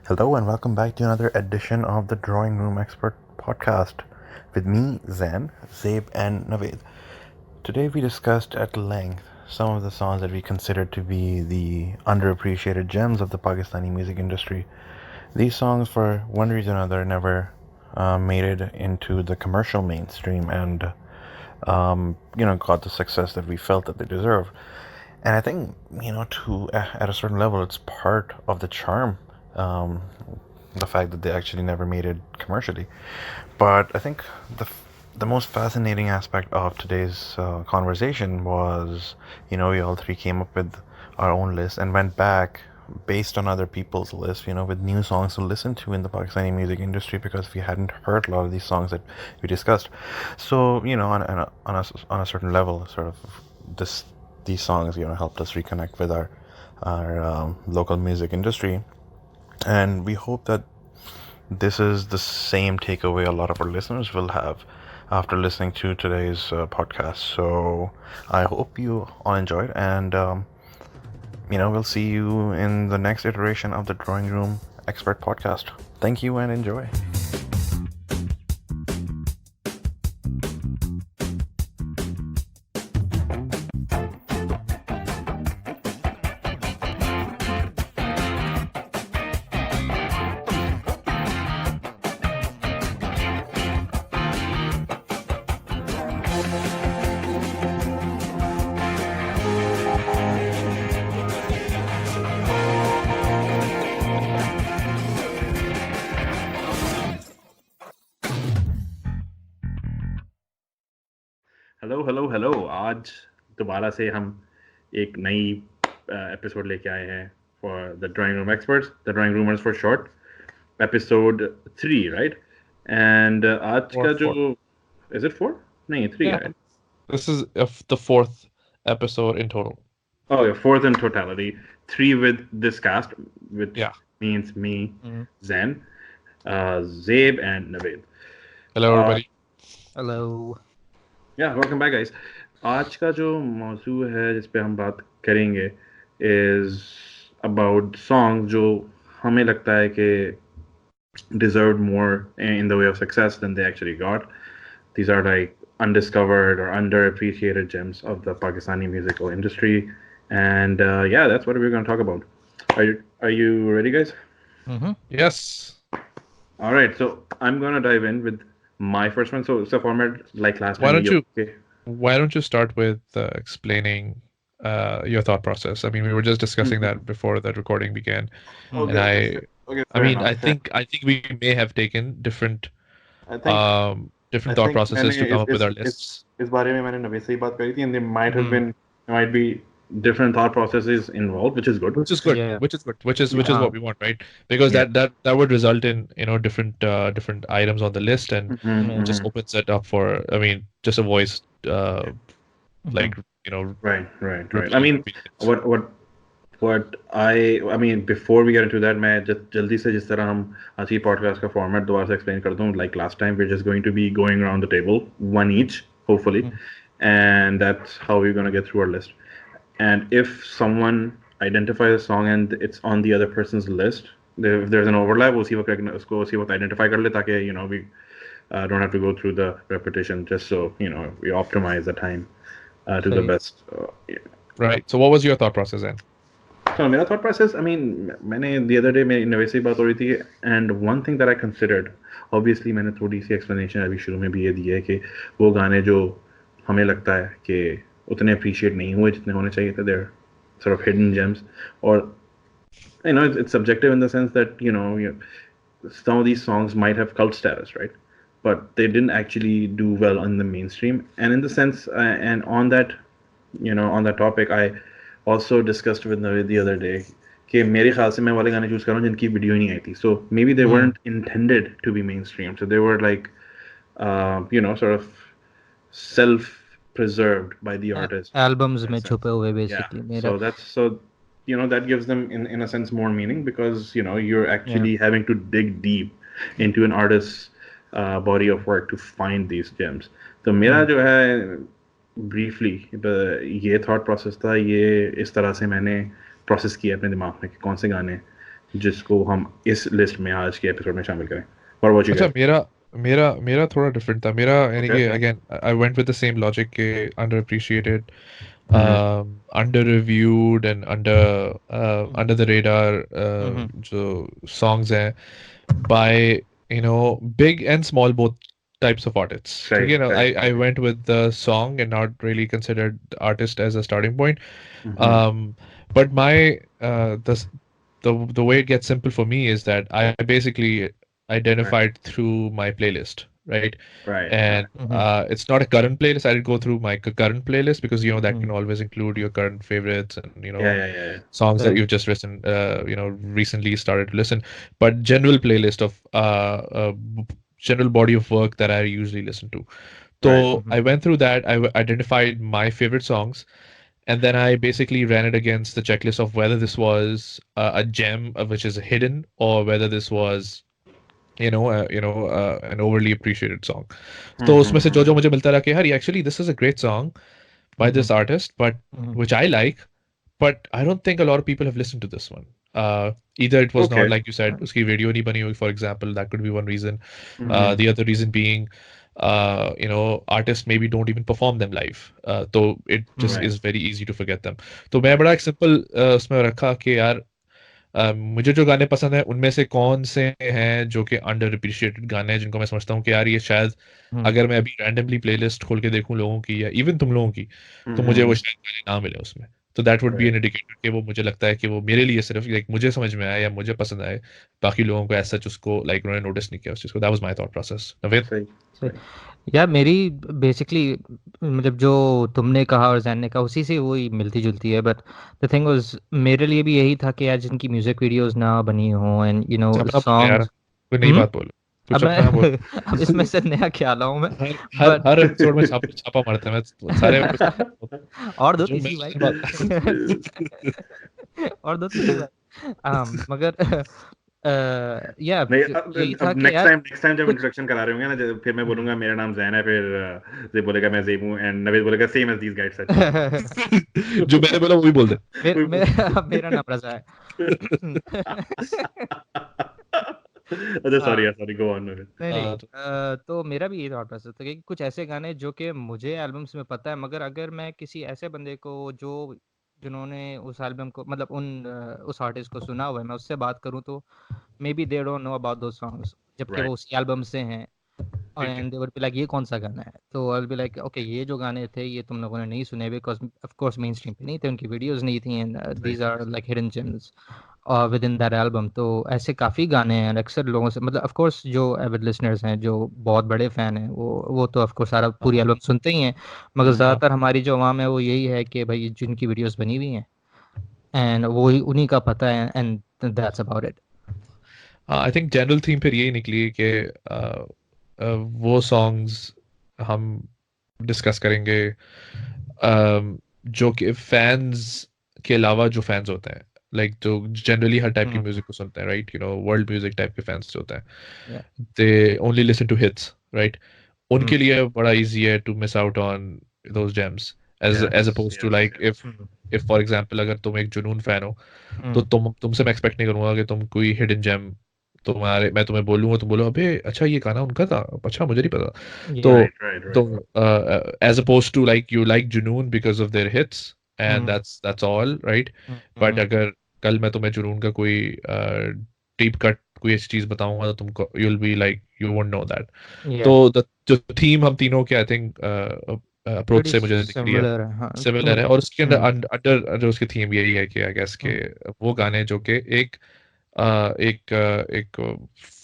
Hello and welcome back to another edition of the Drawing Room Expert podcast with me, Zain, Zaib, and Navaid. Today we discussed at length some of the songs that we consider to be the underappreciated gems of the Pakistani music industry. These songs, for one reason or another, never made it into the commercial mainstream and got the success that we felt that they deserve. And I think to at a certain level, it's part of the charm. Um, the fact that they actually never made it commercially. But I think the most fascinating aspect of today's conversation was, we all three came up with our own list and went back based on other people's list, with new songs to listen to in the Pakistani music industry because we hadn't heard a lot of these songs that we discussed. So, on a certain level, sort of this these songs, helped us reconnect with our local music industry, and we hope that this is the same takeaway a lot of our listeners will have after listening to today's podcast. So I hope you all enjoyed, and we'll see you in the next iteration of the Drawing Room Expert podcast. Thank you and enjoy. Hello आज दोबारा से हम एक नई episode लेके आए हैं for the drawing room experts the drawing rumours for short episode 3 right and आज का जो इज इट 4 नहीं 3 right This is the fourth episode in total. Oh yeah, fourth in totality, 3 with this cast, which means me, Zain, Zaib and Navaid. Hello everybody. Hello. Yeah, welcome back guys. आज का जो मौजू है जिस पे हम बात करेंगे is about songs जो हमें लगता है कि deserved more in the way of success than they actually got. These are like undiscovered or underappreciated gems of the Pakistani musical industry, and yeah, that's what we're going to talk about. Are you ready, guys? Yes. All right, so I'm going to dive in with my first one. So it's a format like last time. Why don't you start with explaining your thought process? I mean, we were just discussing that before the recording began, and I think we may have taken different thought processes to come up with our lists. इस बारे में मैंने नवेद से ही बात करी थी, and there might be different thought processes involved, which is good. Which is what we want, right? Because that would result in different items on the list, and just opens it up for, I mean, just a voice like right. I mean, what I mean, before we get into that, मैं जल्दी से जिस तरह हम आज की podcast का format दोबारा से explain कर दूँ. Like last time, we're just going to be going around the table, one each, hopefully, and that's how we're going to get through our list. And if someone identifies a song and it's on the other person's list, if there's an overlap, we'll see what identify kar le, ताकि we don't have to go through the repetition, just so we optimize the time to the best. Right. So what was your thought process then? So my thought process, I mean, the other day मैं नवेद से बात हो रही थी, and one thing that I considered, obviously मैंने थोड़ी सी explanation अभी शुरू में भी ये दी है कि वो गाने जो हमें लगता है कि उतने appreciate नहीं हुए जितने होने चाहिए थे, they're sort of hidden gems, or it's subjective in the sense that some of these songs might have cult status, right, but they didn't actually do well on the mainstream. And in the sense and on that topic, I also discussed with Navaid the other day कि मेरे ख्याल से मैं वाले गाने choose कर रहा हूँ जिनकी वीडियो ही नहीं आई थी, so maybe they weren't intended to be mainstream, so they were like sort of self preserved by the artist. Albums में छुपे हुए basically. Yeah. So that gives them in a sense more meaning, because you're actually having to dig deep into an artist's body of work to find these gems. तो मेरा जो है briefly ये thought process था, ये इस तरह से मैंने process किया अपने दिमाग में कि कौन से गाने जिसको हम इस लिस्ट में आज के एपिसोड में शामिल करें? What about you अच्छा guys? मेरा थोड़ा डिफरेंट था मेरा यानी कि Okay. Again I went with the same logic के under appreciated Mhm. under reviewed and under the radar hmm जो songs हैं by big and small both types of artists. ठीक Right, है ना? right. I went with the song and not really considered the artist as a starting point. Mhm. Um, but my the way it gets simple for me is that I basically Right, identified through my playlist, right? right. And hmm it's not a current playlist. I did go through my current playlist because that can hmm always include your current favorites and Yeah, yeah, yeah, yeah. songs that Correct. you've just listened, recently started to listen. But general playlist of general body of work that I usually listen to. Right. So I went through that. Identified my favorite songs, and then I basically ran it against the checklist of whether this was a gem, which is hidden, or whether this was an overly appreciated song. तो उसमें से Mhm. जो मुझे मिलता रहा कि यार actually this is a great song by this artist, but hmm which I like, but I don't think a lot of people have listened to this one. Either it was not, Okay. like you said, uski video nahi bani hui, for example, that could be one reason. Mhm. The other reason being, artists maybe don't even perform them live. So it just Right. is very easy to forget them. तो मैं बड़ा एक simple उसमें रखा कि यार मुझे जो गाने पसंद है उनमें से कौन से हैं जो कि अंडर अप्रिशिएटेड गाने हैं जिनको मैं समझता हूँ कि यार ये शायद अगर मैं अभी रैंडमली प्लेलिस्ट खोल के देखूं लोगों की या इवन तुम लोगों की तो मुझे वो Mhm. शायद गाने ना मिले उसमें तो that would be an Right. Indicator कि वो मुझे लगता है कि वो मेरे लिए सिर्फ लाइक मुझे समझ में आया या मुझे पसंद आए बाकी लोगों को ऐसा उसको लाइक उन्होंने नोटिस नहीं किया उस चीज को that was my thought process Naved सही. सही। सही. यार मेरी बेसिकली मतलब जो तुमने कहा और जैन ने कहा उसी से वही मिलती जुलती है, बट द थिंग वाज मेरे लिए भी यही था कि यार जिनकी म्यूजिक वीडियोस ना बनी हो एंड अपना बोल यार सॉन्ग्स। कोई नई हम्म बात बोलो अब कुछ अपना बोल मैं अब इसमें से नया क्या लाऊं मैं, हर हर बट हर एपिसोड में छापा मारते हैं मैं सारे में कुछ और दो जो तीसरी मैं भाई बात और दो तीसरी भाई मगर या नहीं, यही था अब कि यार नेक्स्ट टाइम जब कुछ इंट्रोडक्शन करा रहे होंगे ना फिर मैं हम्म। बोलूंगा मेरा नाम जैन है, फिर ज़ेब बोलेगा मैं ज़ेब हूँ एंड नवीद बोलेगा सेम एज दीस गाइस सच. जो मैंने बोला वो भी बोल दे मेरा नाम रजा है। अच्छा, हाँ सॉरी, गो ऑन. नहीं नहीं तो तो मेरा भी ये थॉट प्रोसेस था कि कुछ ऐसे गाने जो कि मुझे एल्बम्स में पता है, मगर अगर मैं किसी ऐसे बंदे को जो जिन्होंने उस एल्बम को मतलब उस आर्टिस्ट को सुना हुआ है मैं उससे बात करूं तो may be they don't know about दो सॉन्ग्स जबकि राइट. वो उसी एल्बम से हैं। और ठीक है. And they would be like ये कौन सा गाना है, तो I will be like okay ये जो गाने थे ये तुम लोगों ने नहीं सुने because of course mainstream पे नहीं थे, उनकी वीडियोस नहीं थी एंड सही. These are like hidden gems within that album. तो ऐसे काफ़ी गाने हैं and अक्सर लोगों से मतलब ऑफ कोर्स जो एविड लिसनर्स हैं जो बहुत बड़े फ़ैन हैं वो तो ऑफ कोर्स सारा पूरी एल्बम सुनते ही हैं, मगर ज़्यादातर हमारी जो आवाम है वो यही है कि भाई जिनकी वीडियोस बनी हुई हैं एंड वो ही उन्हीं का पता है and that's about it. I think general theme फिर यही निकली कि वो सॉन्ग्स हम डिस्कस करेंगे जो कि फैंस के अलावा जो फैंस होते हैं लाइक जो जनरली हर टाइप की म्यूजिक को सुनते हैं राइट वर्ल्ड म्यूजिक टाइप के फैंस जो होते हैं they only listen to hits right उनके लिए बड़ा इजी है to miss out on those gems as yes, opposed to yes, like yes. If for example अगर तुम एक जुनून फैन हो तो तुमसे मैं एक्सपेक्ट नहीं करूंगा कि तुम कोई हिडन जेम तुम्हारे मैं तुम्हें बोलूंगा तुम बोलो अबे अच्छा ये गाना उनका था अच्छा मुझे नहीं पता तो राइट, राइट, तो right. As oppose to like you like Junoon because of their hits and that's all right but अगर कल मैं तुम्हें जुनून का कोई डीप कट कोई ऐसी चीज बताऊंगा तो तुमको you will be like you won't know that तो जो थीम हम तीनों के आई थिंक अप्रोच प्रीटी से मुझे दिख रही है सिमिलर है हाँ सिमिलर है और उसके अंदर अंडर जो उसकी थीम यही है कि आई गेस के वो गाने जो कि एक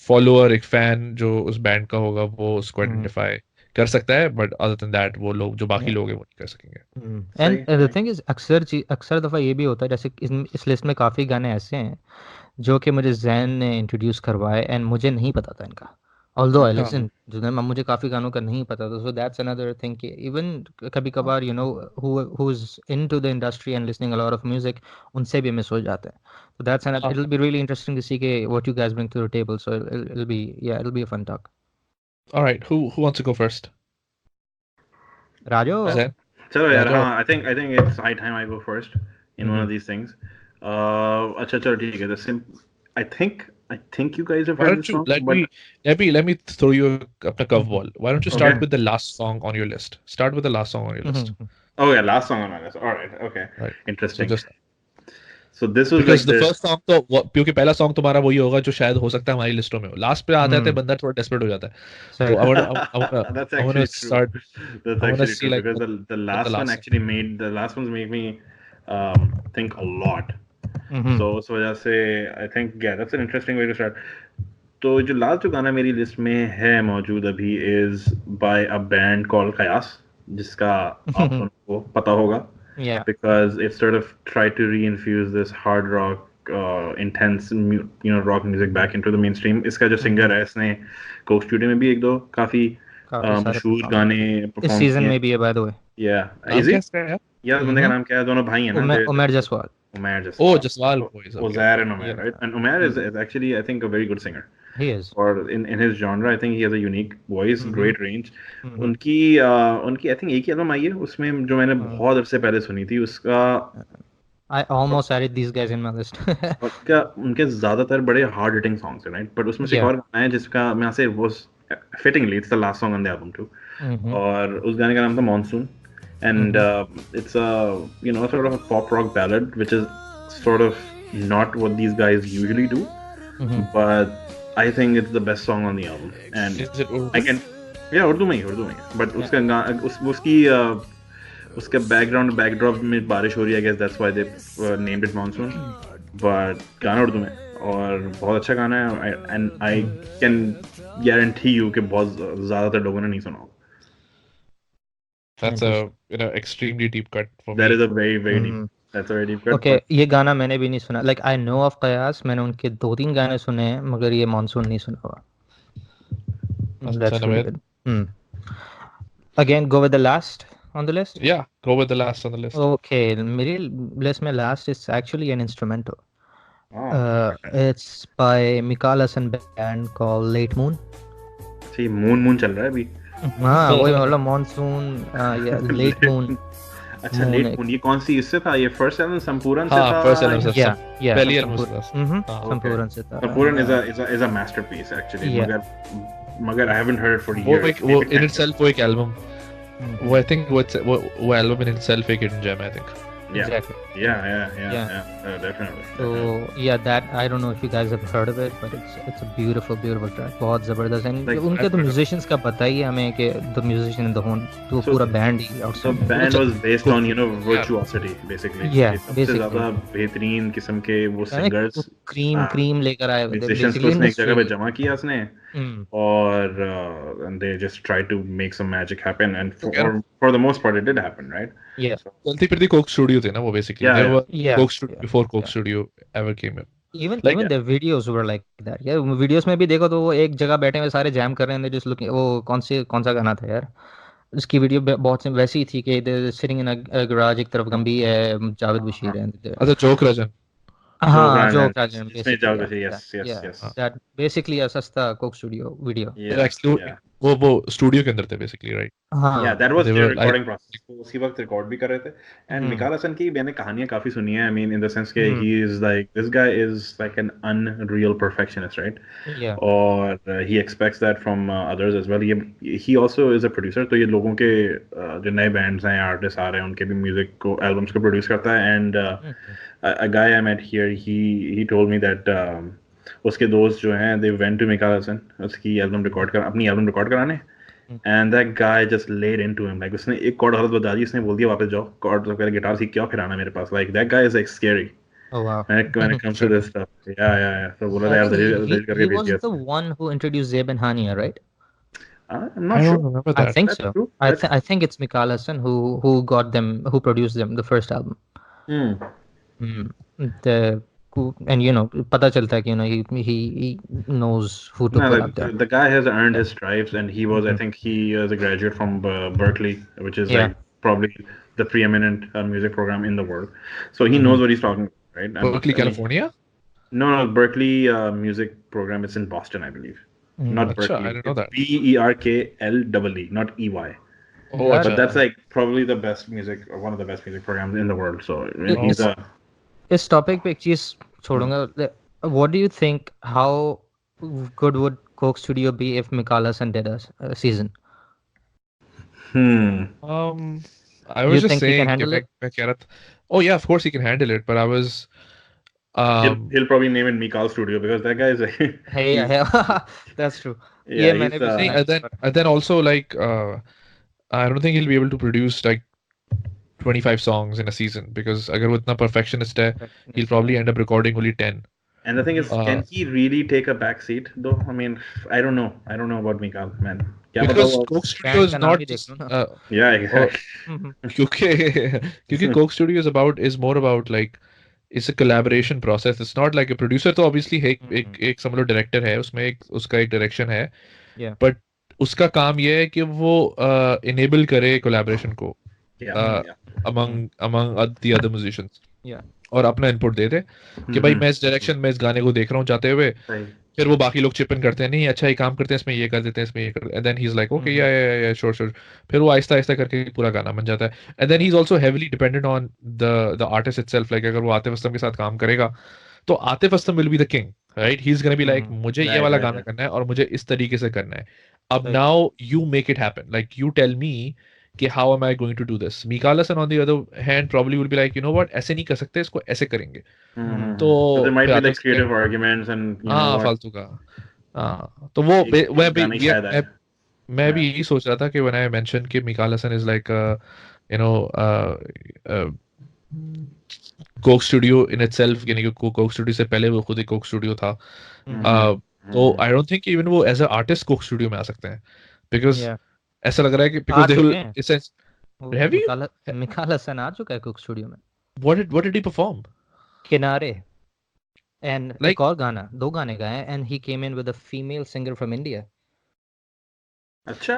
फॉलोअर एक फैन जो उस बैंड का होगा वो उसको आइडेंटिफाई कर सकता है बट अदर देन दैट वो लोग जो बाकी लोग हैं वो नहीं कर सकेंगे एंड सही, द सही. थिंग इज अक्सर दफ़ा ये भी होता है जैसे इस लिस्ट में काफ़ी गाने ऐसे हैं जो कि मुझे जैन ने इंट्रोड्यूस करवाए एंड मुझे नहीं पता था इनका, ऑल्दो आई अच्छा. लिसन जो है मुझे काफ़ी गानों का नहीं पता था, सो दैट्स अनदर थिंग कि इवन कभी कभार who is into the industry and listening a lot of music उनसे भी मिस हो जाते हैं, तो that's another it will be really interesting to see के what you guys bring to the table, so it will be a fun talk. Alright who wants to go first राजो Zain चलो यार, राजा हाँ, I think it's high time I go first in one of these things. अच्छा, चलो ठीक है. think you guys have Why heard don't this you song, but let me throw you a curveball. Why don't you okay. start with the last song on your list? Start with the last song on your list. Oh yeah, last song on my list. All right, okay, Right. So interesting. just So this was because like the the first song तो क्योंकि पहला song तुम्हारा वही होगा जो शायद हो सकता है हमारी लिस्टों में हो. लास्ट पे आते आते बंदा थोड़ा डेस्परेट हो जाता है. So that's I wanna actually true. start. That's I wanna actually see true like because the what the last one last actually made the last ones made me think a lot. So उस वजह से I think yeah that's an interesting way to start. तो जो last जो गाना मेरी list में है मौजूद अभी is by a band called Kayas जिसका आप लोगों को पता होगा Yeah. because it sort of tried to reinfuse this hard rock intense rock music back into the mainstream. इसका जो सिंगर है इसने कोक स्टूडियो में भी एक दो काफी काफी सारे मशहूर perform गाने इस परफॉर्म सीजन किए में भी है by the way. yeah नाम is क्या it इसका है यार? यार बंदे का नाम क्या है दोनों भाई हैं ना Umar Jaswal. Umair Oh, Jaswal Jaswal boys. Okay. Uzair and Umair Yeah. right and Umair is actually I think a very good singer He is. or in his genre I think he has a unique voice great range उनकी उनकी I think एक ही album आई है उसमें जो मैंने बहुत अरसे पहले सुनी थी उसका I almost added these guys in my list. उनका उनके ज्यादातर बड़े हार्ड हिटिंग सॉन्ग्स हैं राइट बट उसमें से एक Yeah. और गाना है जिसका मैं से वो fittingly it's the last song on the album two और उस गाने का नाम था Monsoon and it's a sort of a pop rock ballad which is sort of not what these guys usually do but I think it's the best song on the album and Is it Urdu? I can yeah Urdu में ही but उसका उसकी उसके backdrop में बारिश हो रही है I guess that's why they named it monsoon but गाना उर्दू में और बहुत अच्छा गाना है and I can guarantee you कि बहुत ज्यादातर लोगों ने नहीं सुना होगा. That's a extremely deep cut for That me. is a very deep. That's a very deep cut. Okay, ये गाना मैंने भी नहीं सुना. Like I know of कयास, मैंने उनके 2-3 गाने सुने हैं, मगर ये मानसून नहीं सुना हुआ. That's really good. Again, go with the last on the list. Yeah, go with the last on the list. Okay, मेरी list में last is actually an instrumental. It's by Mikala's band called Late Moon. See, moon चल रहा है अभी. हाँ वही मतलब monsoon या लेट मून. अच्छा लेट मून ये कौन सी इससे था ये फर्स्ट एल्बम संपूर्ण से था. फर्स्ट एल्बम से पहली एल्बम से था. संपूर्ण से था. संपूर्ण is a masterpiece actually मगर I haven't heard it for years. वो in itself वो एक एल्बम वो I think वो एल्बम in itself एक hidden gem I think. Exactly. Yeah, definitely. So yeah, that I don't know if you guys have heard of it, but it's a beautiful track. बहुत जबरदस्त. And उनके तो musicians का पता ही है हमें कि the musician in the horn तो पूरा band he So band was based on virtuosity basically. Yeah, basically. ज़्यादा बेहतरीन किस्म के वो singers. cream लेकर आए. Musicians को उसने एक जगह पे जमा किया उसने और and they just tried to make some magic happen and for the most part it did happen right. Yeah. चलती फिरती कोक स्टूडियो थे ना वो basically. Yeah, They were yeah. Coke Studio before Coke Studio ever came in. Even the videos were like that. Yeah, videos में भी देखो तो वो एक जगह बैठे हुए सारे जैम कर रहे हैं. Just looking वो कौन सा गाना था यार. उसकी वीडियो बहुत सी वैसी ही थी कि sitting in a garage एक तरफ गंभी है जावेद बशीर है. अच्छा जोक रजन. हाँ joke Ranjan basically. Yes. That basically a सस्ता Coke Studio video. Yeah. वो स्टूडियो के अंदर थे basically right. Yeah, that was They their were, recording process. वो उसी वक्त रिकॉर्ड भी कर रहे थे. And मिकाल हसन की मैंने कहानियां काफी सुनी है. I mean, in the sense कि he is like this guy is like an unreal perfectionist, right? Yeah. और he expects that from others as well. He also is a producer. तो ये लोगों के जो नए bands हैं, artists आ रहे हैं, उनके भी music को albums को produce करता है. And a guy I met here, he told me that उसके दोस्त जो हैं they went to Mikaal Hasan उसकी अपनी album रिकॉर्ड कराने. And that guy just laid into him. Like उसने एक कॉर्ड हालत बता दी उसने बोल दिया वापस जाओ कॉर्ड तो पहले गिटार सीख के आओ फिर आना मेरे पास. Like that guy is like scary. Oh wow. When it comes to this stuff. Yeah. So बोला यार दलील करके भेज दिया. He was the one who introduced Zaib and Hania, right? I'm not sure. Remember that. I think That's so. true. I think it's Mikal Hassan who got them, who produced them, the first album. And पता चलता है कि he knows who to put up there. The guy has earned his stripes and he was I think he is a graduate from Berkeley which is like probably the preeminent music program in the world. So he knows what he's talking about, right? Berkeley, California? No, Berkeley music program is in Boston, I believe. Not Berkeley. I didn't know that. Berklee, not EY. Oh, but that's like probably the best music, one of the best music programs in the world. So he's a. इस topic पे एक चीज छोड़ूंगा. what do you think? How good would Coke Studio be if Mikalasan did a season? I was You just think he can saying कि handle it? मैं कह रहा था, oh yeah, of course he can handle it, but I was He'll probably name it Mikal Studio because that guy is Hey, he's that's true. yeah ये मैंने he's भी सुना है and इस then पर. and then also like I don't think he'll be able to produce like 25 songs in a season because अगर वो इतना perfectionist है, he'll Perfectionist, yeah. probably end up recording only 10. and the thing is, Uh, can he really take a back seat though? I mean, I don't know about Mikal, man. क्या पता because वो Coke Studio Band is का नाम not ही देख just लो ना. yeah uh, exactly हम्म, क्योंकि क्योंकि Coke Studio is more about like it's a collaboration process. It's not like a producer तो obviously है एक समझ लो director है उसमें एक उसका एक direction है yeah. but उसका काम ये है कि वो enable करे collaboration को yeah uh, yeah among the other musicians Yeah. और अपना इनपुट दे दे कि भाई मैं इस डायरेक्शन में इस गाने को देख रहा हूँ जाते हुए सही फिर वो बाकी लोग चिपन करते हैं नहीं अच्छा ये काम करते हैं इसमें ये कर देते हैं इसमें ये कर and then he is like okay या श्योर श्योर फिर वो आहिस्ता आहिस्ता करके पूरा गाना बन जाता है and then he is also heavily dependent on the artist itself like अगर वो आतिफ असलम के साथ काम करेगा तो Atif Aslam will be the king right he is gonna be like मुझे ये right वाला right गाना right करना है और मुझे इस तरीके से करना है अब Right. Now you make it happen like you tell me कि how am I going to do this मीकालसन on the other hand probably will be like you know what ऐसे नहीं कर सकते इसको ऐसे करेंगे तो so there might फिर be Atif like Aslam creative arguments and you know हाँ what फालतू का हाँ तो वो एक मैं भी गाना ही ये शायद आए मैं भी yeah यही सोच रहा था कि व्हेन आई मेंशन कि Mikal Hasan is like you know Coke Studio in itself यानी कि कोक स्टूडियो से पहले वो खुद ही कोक स्टूडियो था तो आई डोंट थिंक इवन वो as a artist Coke Studio में आ सकते हैं बिकॉज Yeah. ऐसा लग रहा है कि आ बिकॉज दे चुके विल हैं इट्स वो हैव यू मिकाल हसन आ चुका है कुक स्टूडियो में. व्हाट डिड ही परफॉर्म किनारे एंड लाइक एक और गाना, 2 गाने गाए and he came in with a female singer from India. अच्छा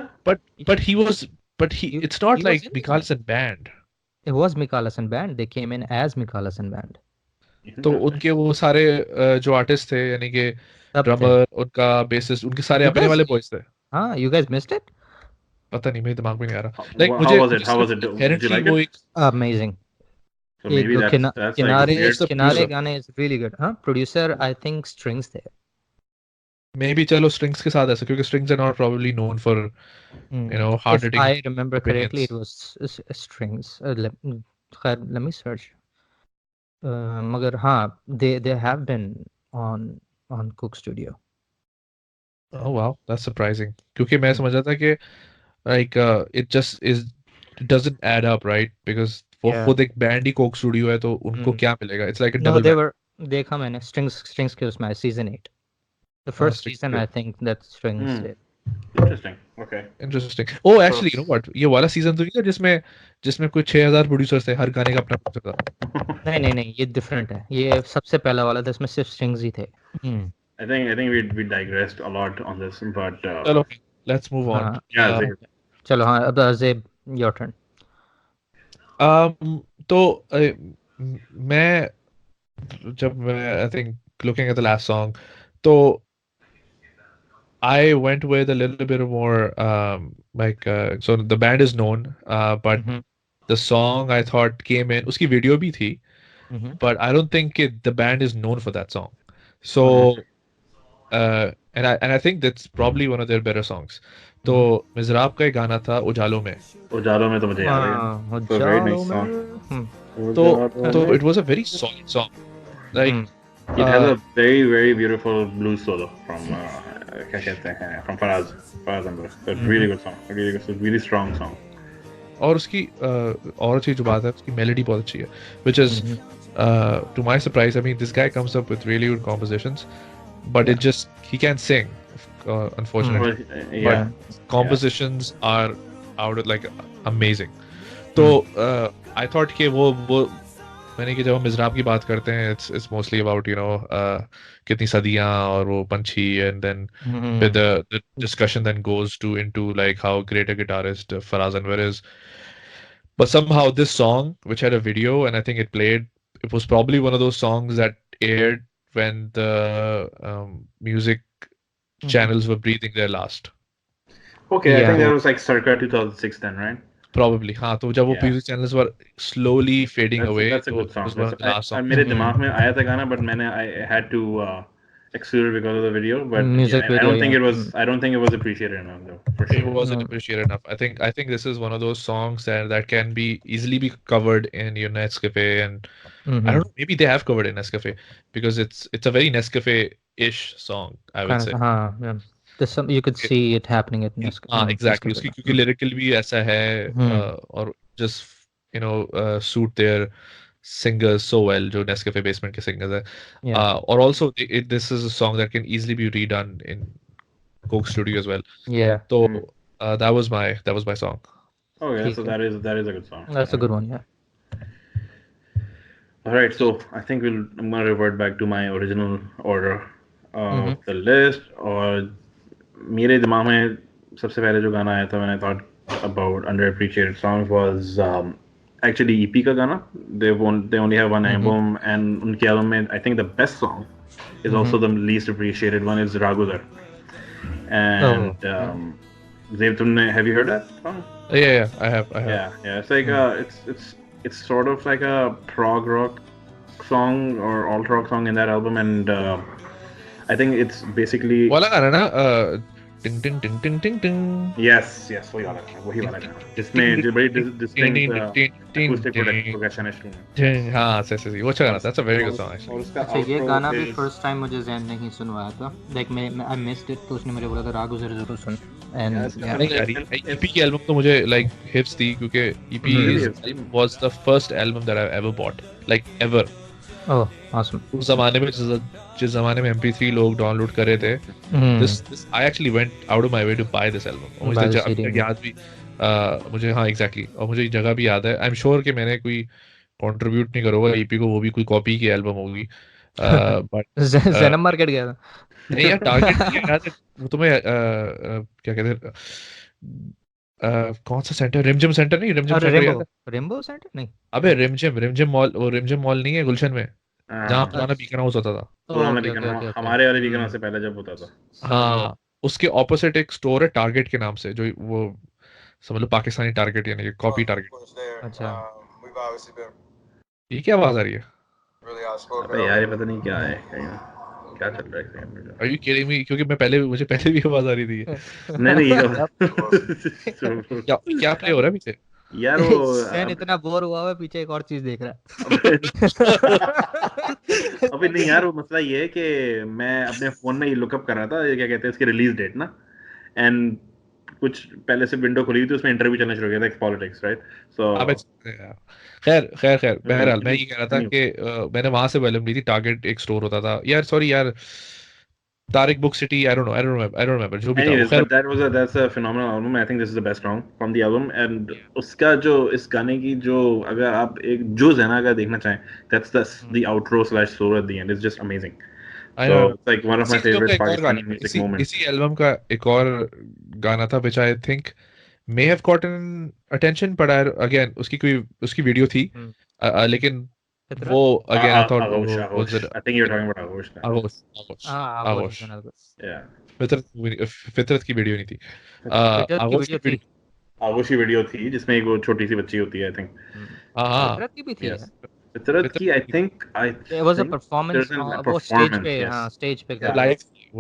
but he was but he He it's not he was like in the Mikal band. Hasan band It was Mikal Hasan band. They came in as Mikal Hasan band. तो interesting उनके वो सारे जो artist थे यानी कि तब थे. ड्रमर उनका बेसिस्ट उनके सारे You अपने guys वाले बॉयज थे हाँ, you guys missed it? पता नहीं मेरे दिमाग में नहीं आ रहा लाइक how मुझे was it मुझे how was सिर्फ it did you inherently like वो it एक Amazing. so एक maybe दो that's like किनारे weird who's the किनारे producer गाने is really good. हाँ, producer I think Strings थे. मे बी चलो स्ट्रिंग्स के साथ ऐसा क्योंकि Strings are not probably known for you know hard If hitting I remember correctly, it opinions was Strings. Let me search. मगर हाँ, they have been on Cook Studio. oh wow that's surprising क्योंकि मैं Hmm. समझ रहा था कि like it just is it doesn't add up right because वो Yeah. खुद एक बैंड ही कोक स्टूडियो है तो उनको Hmm. क्या मिलेगा it's like a No, double they band were. देखा मैंने Strings के उसमें season 8. The first Strings season I think that Strings hmm. did. interesting okay interesting oh actually you know what ये वाला सीजन तो नहीं था जिसमें जिसमें कोई 6000 प्रोड्यूसर्स थे हर गाने का अपना प्रोड्यूसर था नहीं ये डिफरेंट है. ये सबसे पहला वाला था, इसमें सिर्फ Strings ही थे. I think we digressed a lot on this but चलो लेट्स मूव ऑन हाँ. yeah Zaid. चलो हाँ, अब Zaib, your turn. तो मैं जब मैं I think looking at the last song तो I went with a little bit more like so the band is known but Mhm. the song I thought came in उसकी video भी थी Mhm. but I don't think the band is known for that song so and I think that's probably one of their better songs तो मिज़राब का एक गाना था उजालों में उजालों में तो मुझे याद है it's a very जालो nice में. song तो उजालों तो में it was a very solid song like it has uh, a very very beautiful blues solo from क्या कहते हैं from Faraz Ambar a really good song a really strong song और उसकी और अच्छी जो बात है उसकी मेलोडी बहुत अच्छी है which is to my surprise I mean this guy comes up with really good compositions but it just he can't sing unfortunately Well, yeah but compositions are out of like amazing तो I thought कि वो मैंने कि जब हम मिज़राब की बात करते हैं it's mostly about you know कितनी सदियां और वो पंछी and then with the discussion then goes to into like how great a guitarist Faraz Anwar is but somehow this song which had a video and I think it was probably one of those songs that aired when the music channels were breathing their last okay I think Yeah. that was like circa 2006 then right Probably. हाँ, तो जब वो Yeah. music channels were slowly fading away, That's a तो good song. it was one of the last songs. मेरे दिमाग में आया था गाना, but I had to exclude it because of the video. But Music yeah, video, yeah. I don't think it was appreciated enough though, for It sure. wasn't appreciated enough. I think this is one of those songs that can be easily be covered in your Nescafe, and I don't know, maybe they have covered in Nescafe because it's a very Nescafe-ish song, I would Kind say. of, हाँ. There's some you could see it happening at हाँ, exactly. Nescafe. उसकी क्योंकि lyrical भी ऐसा है और just suit their singers so well, जो Nescafe basement के singers है. Yeah. Or also this is a song that can easily be redone in Coke Studio as well. Yeah. So that was my song. Okay, so ठीक है. that is a good song. That's a good one, yeah. All right, so I think I'm gonna revert back to my original order of the list. और मेरे दिमाग में सबसे पहले जो गाना आया था when I thought about underappreciated songs was actually EP का गाना. They only have one album, and उनके album में I think the best song is also the least appreciated one is Ragudar. And Zaib, have you heard that song? Yeah, I have. Yeah. It's like it's sort of like a prog rock song or alt rock song in that album, and I think it's basically वाला गाना ना टिंग टिंग टिंग टिंग टिंग टिंग yes वही वाला गाना जिसमें जो बड़ी distinct acoustic progression है. हाँ सही वो अच्छा गाना. That's a very good song actually. और उसका अच्छा, ये outro गाना भी is- फर्स्ट टाइम मुझे ज़हन नहीं सुनवाया था. लाइक मैं आई मिस्ड इट, तो उसने मुझे बोला था रागू जरूर सुन. एंड नहीं यार, EP की एल्बम तो मुझे like hits थी क्योंकि EP was the first album that I ever bought, like ever. Oh awesome. उस जमाने में जिस जमाने में MP3 लोग डाउनलोड कर रहे थे, this I actually went out of my way to buy this album. और मुझे जगह याद भी मुझे हाँ exactly, और मुझे जगह भी याद है. आई एम श्योर कि मैंने कोई कंट्रीब्यूट नहीं करूँगा EP को, वो भी कोई कॉपी की एल्बम होगी. बट ज़ेनम मार्केट गया था. नहीं यार, टारगेट याद है वो तुम्हें क्या कहते हैं कौन सा सेंटर, रिमझिम सेंटर नहीं, रिमझिम सेंटर याद है? रेनबो सेंटर नहीं. अबे रिमझिम मॉल, वो रिमझिम मॉल नहीं है गुलशन में, जहाँ पुराना बीकन हाउस होता था. पुराना okay, beacon okay, house, okay, हमारे वाले बीकन हाउस से पहले जब होता था. हाँ, उसके ऑपोजिट एक स्टोर है टारगेट के नाम से, जो वो समझ लो पाकिस्तानी टारगेट यानी कि कॉपी टारगेट. अच्छा. ये क्या आवाज आ रही है? अबे यार ये पता नहीं क्या है, क्या चल रहा है. Are you kidding me? क्योंकि मुझे पहले भी आवाज आ रही थी. नहीं क्या प्ले हो रहा है पीछे? यार वो सैन इतना बोर हुआ है, पीछे एक और चीज देख रहा है. अबे नहीं यार, वो मसला ये है कि मैं अपने फोन में ये लुकअप कर रहा था, ये क्या कहते हैं इसकी रिलीज डेट ना, एंड कुछ पहले से विंडो खुली थी, उसमें इंटरव्यू चलना शुरू हो गया था पॉलिटिक्स, राइट? सो खैर बहरहाल मैं ये कह रहा था कि मैंने वहां से एल्बम ली थी. टारगेट एक स्टोर होता था यार, सॉरी यार, Tariq book city, I don't remember जो भी था. Anyways, but that's a phenomenal album. I think this is the best song from the album. And उसका जो इस गाने की जो अगर आप एक जुज़ है ना अगर देखना चाहें, that's the outro / solo at the end. It's just amazing. So it's like one of my favorite Pakistani music moments. इसी एल्बम का एक और गाना था which I think may have gotten attention, but again उसकी वीडियो थी, लेकिन वो again I thought was it I think you're talking about Aghosh. Aghosh. Yeah. फितरत की वीडियो नहीं थी. Aghosh की वीडियो थी जिसमें एक वो छोटी सी बच्ची होती है, I think. हाँ, फितरत की भी थी. फितरत की I think it was a performance. वो स्टेज पे, हाँ स्टेज पे कर.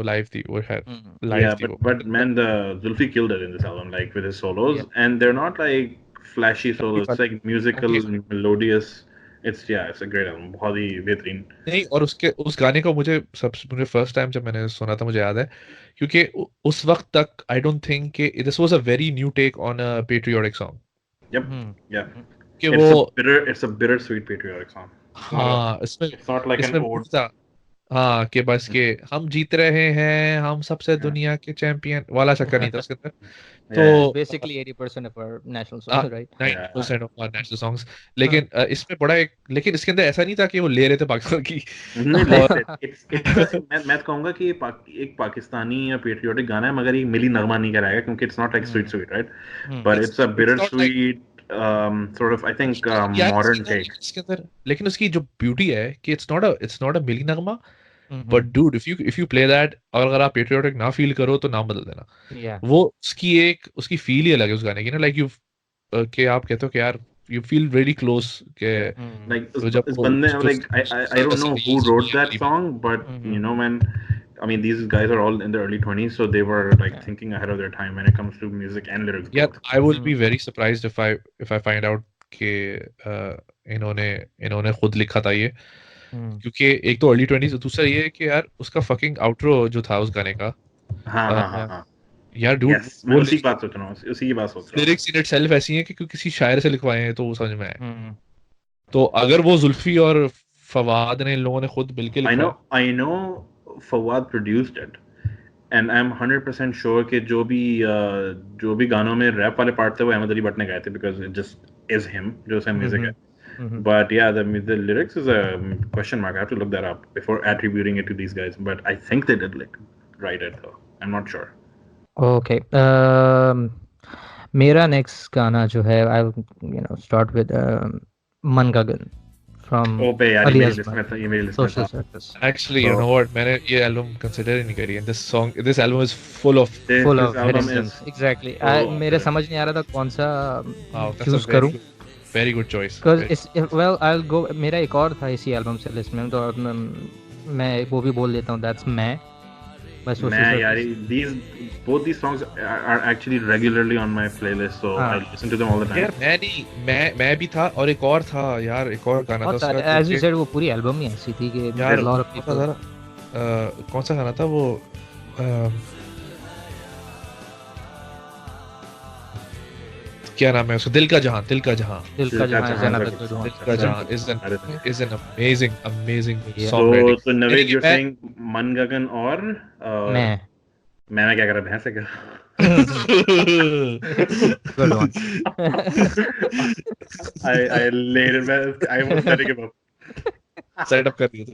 live थी वो है. Yeah, but man, the Zulfi killed it in this album, like with his solos, and they're not like flashy solos. It's like musical, melodious. It's a great album. बहुत ही बेहतरीन. नहीं, और उस गाने को मुझे फर्स्ट टाइम जब मैंने सुना था मुझे याद है, क्योंकि उस वक्त तक I don't think कि this was a very new take on a patriotic song. Yep. Yeah. कि वो it's a bittersweet patriotic song. हाँ, इसमें it's not like an ode. हाँ, कि बस के हम जीत रहे हैं, हम सबसे दुनिया के चैंपियन वाला चक्कर नहीं था उसके अंदर. तो basically 80% of our national songs, right? 90% of our national songs. लेकिन इसमें लेकिन इसके अंदर ऐसा नहीं था कि वो ले रहे थे पाकिस्तान की. मैं कहूँगा कि एक पाकिस्तानी या पेट्रियोटिक गाना है, मगर ये मिली नगमा नहीं कराएगा क्योंकि it's not like sweet, right? But it's a bittersweet sort of I think modern take. इसके अंदर लेकिन उसकी जो ब्यूटी है कि it's not a milli Nagma. But dude, if you play that, और अगर आप patriotic ना फील करो तो नाम बदल देना. Yeah. वो उसकी फील ही अलग है उस गाने की ना, like कि आप कहते हो कि यार यू फील वेरी क्लोज के like तो जब इस वो बंदे जो like I don't know who wrote that song, but you know man, I mean these guys are all in their early 20s, so they were like thinking ahead of their time when it comes to music and lyrics यार both. I will be very surprised if I find out कि इन्होंने इन्होंने खुद लिखा था ये, क्योंकि एक तो अर्ली 20s, दूसरा ये है कि यार उसका फकिंग आउटरो जो था उस गाने का, हाँ अ, हाँ हाँ हाँ यार डूड yes मैं वो उसी की बात सोच रहा हूँ, उसी की बात सोच रहा हूँ। लिरिक्स इन इटसेल्फ ऐसी हैं कि किसी शायर से लिखवाए हैं तो वो समझ में आए। तो अगर वो जुल्फी और फवाद ने इन लोगों ने खुद मिलके लिखा है, I know Fawad produced it and I'm 100% sure कि जो भी गानों में रैप वाले पार्ट थे वो अहमद अली भट्ट ने गाए थे, because it just is him जो उसका म्यूजिक है. But yeah, the lyrics is a question mark. I have to look that up before attributing it to these guys. But I think they did like write it though. I'm not sure. Okay मेरा next गाना जो है I start with मन गगन from Oh पे यार अली ये अजमत मेरी list में सोशल था. Circus actually you know what, मैंने ये एल्बम कंसिडर ही नहीं करी, and this album is full of full This of album hidden is James exactly full of मेरे hidden समझ gems. नहीं आ रहा था कौन सा वाओ, दैट्स अ चूज करूं, वेरी गुड चॉइस। बिकॉज इस वेल आई विल गो, मेरा एक और था इसी एल्बम से लिस्ट में, तो मैं वो भी बोल देता हूँ, दैट्स मैं बाय सोशल Man, यार circus. both these songs are actually regularly on my playlist, so I हाँ listen to them all the time. यार मैं नहीं, मैं भी था, और एक और था यार, एक और गाना था बहुत उसका सारे, जो एज यू कि सेड वो पूरी एल्बम ही ऐसी थी कि यार लॉट ऑफ कौन सा पीपल. था, कौन सा गाना था वो, क्या नाम है उसका, दिल का जहां, दिल का जहां, दिल का जहां इज अनदर गुड दिल वन. का जहां is an amazing Yeah. Song writing. So Navaid, you're मैं saying Man Gagan or मैं मैं क्या कर रहा भैंस है क्या? Good one. I laid it back. I was setting him up. Setup कर दिया था।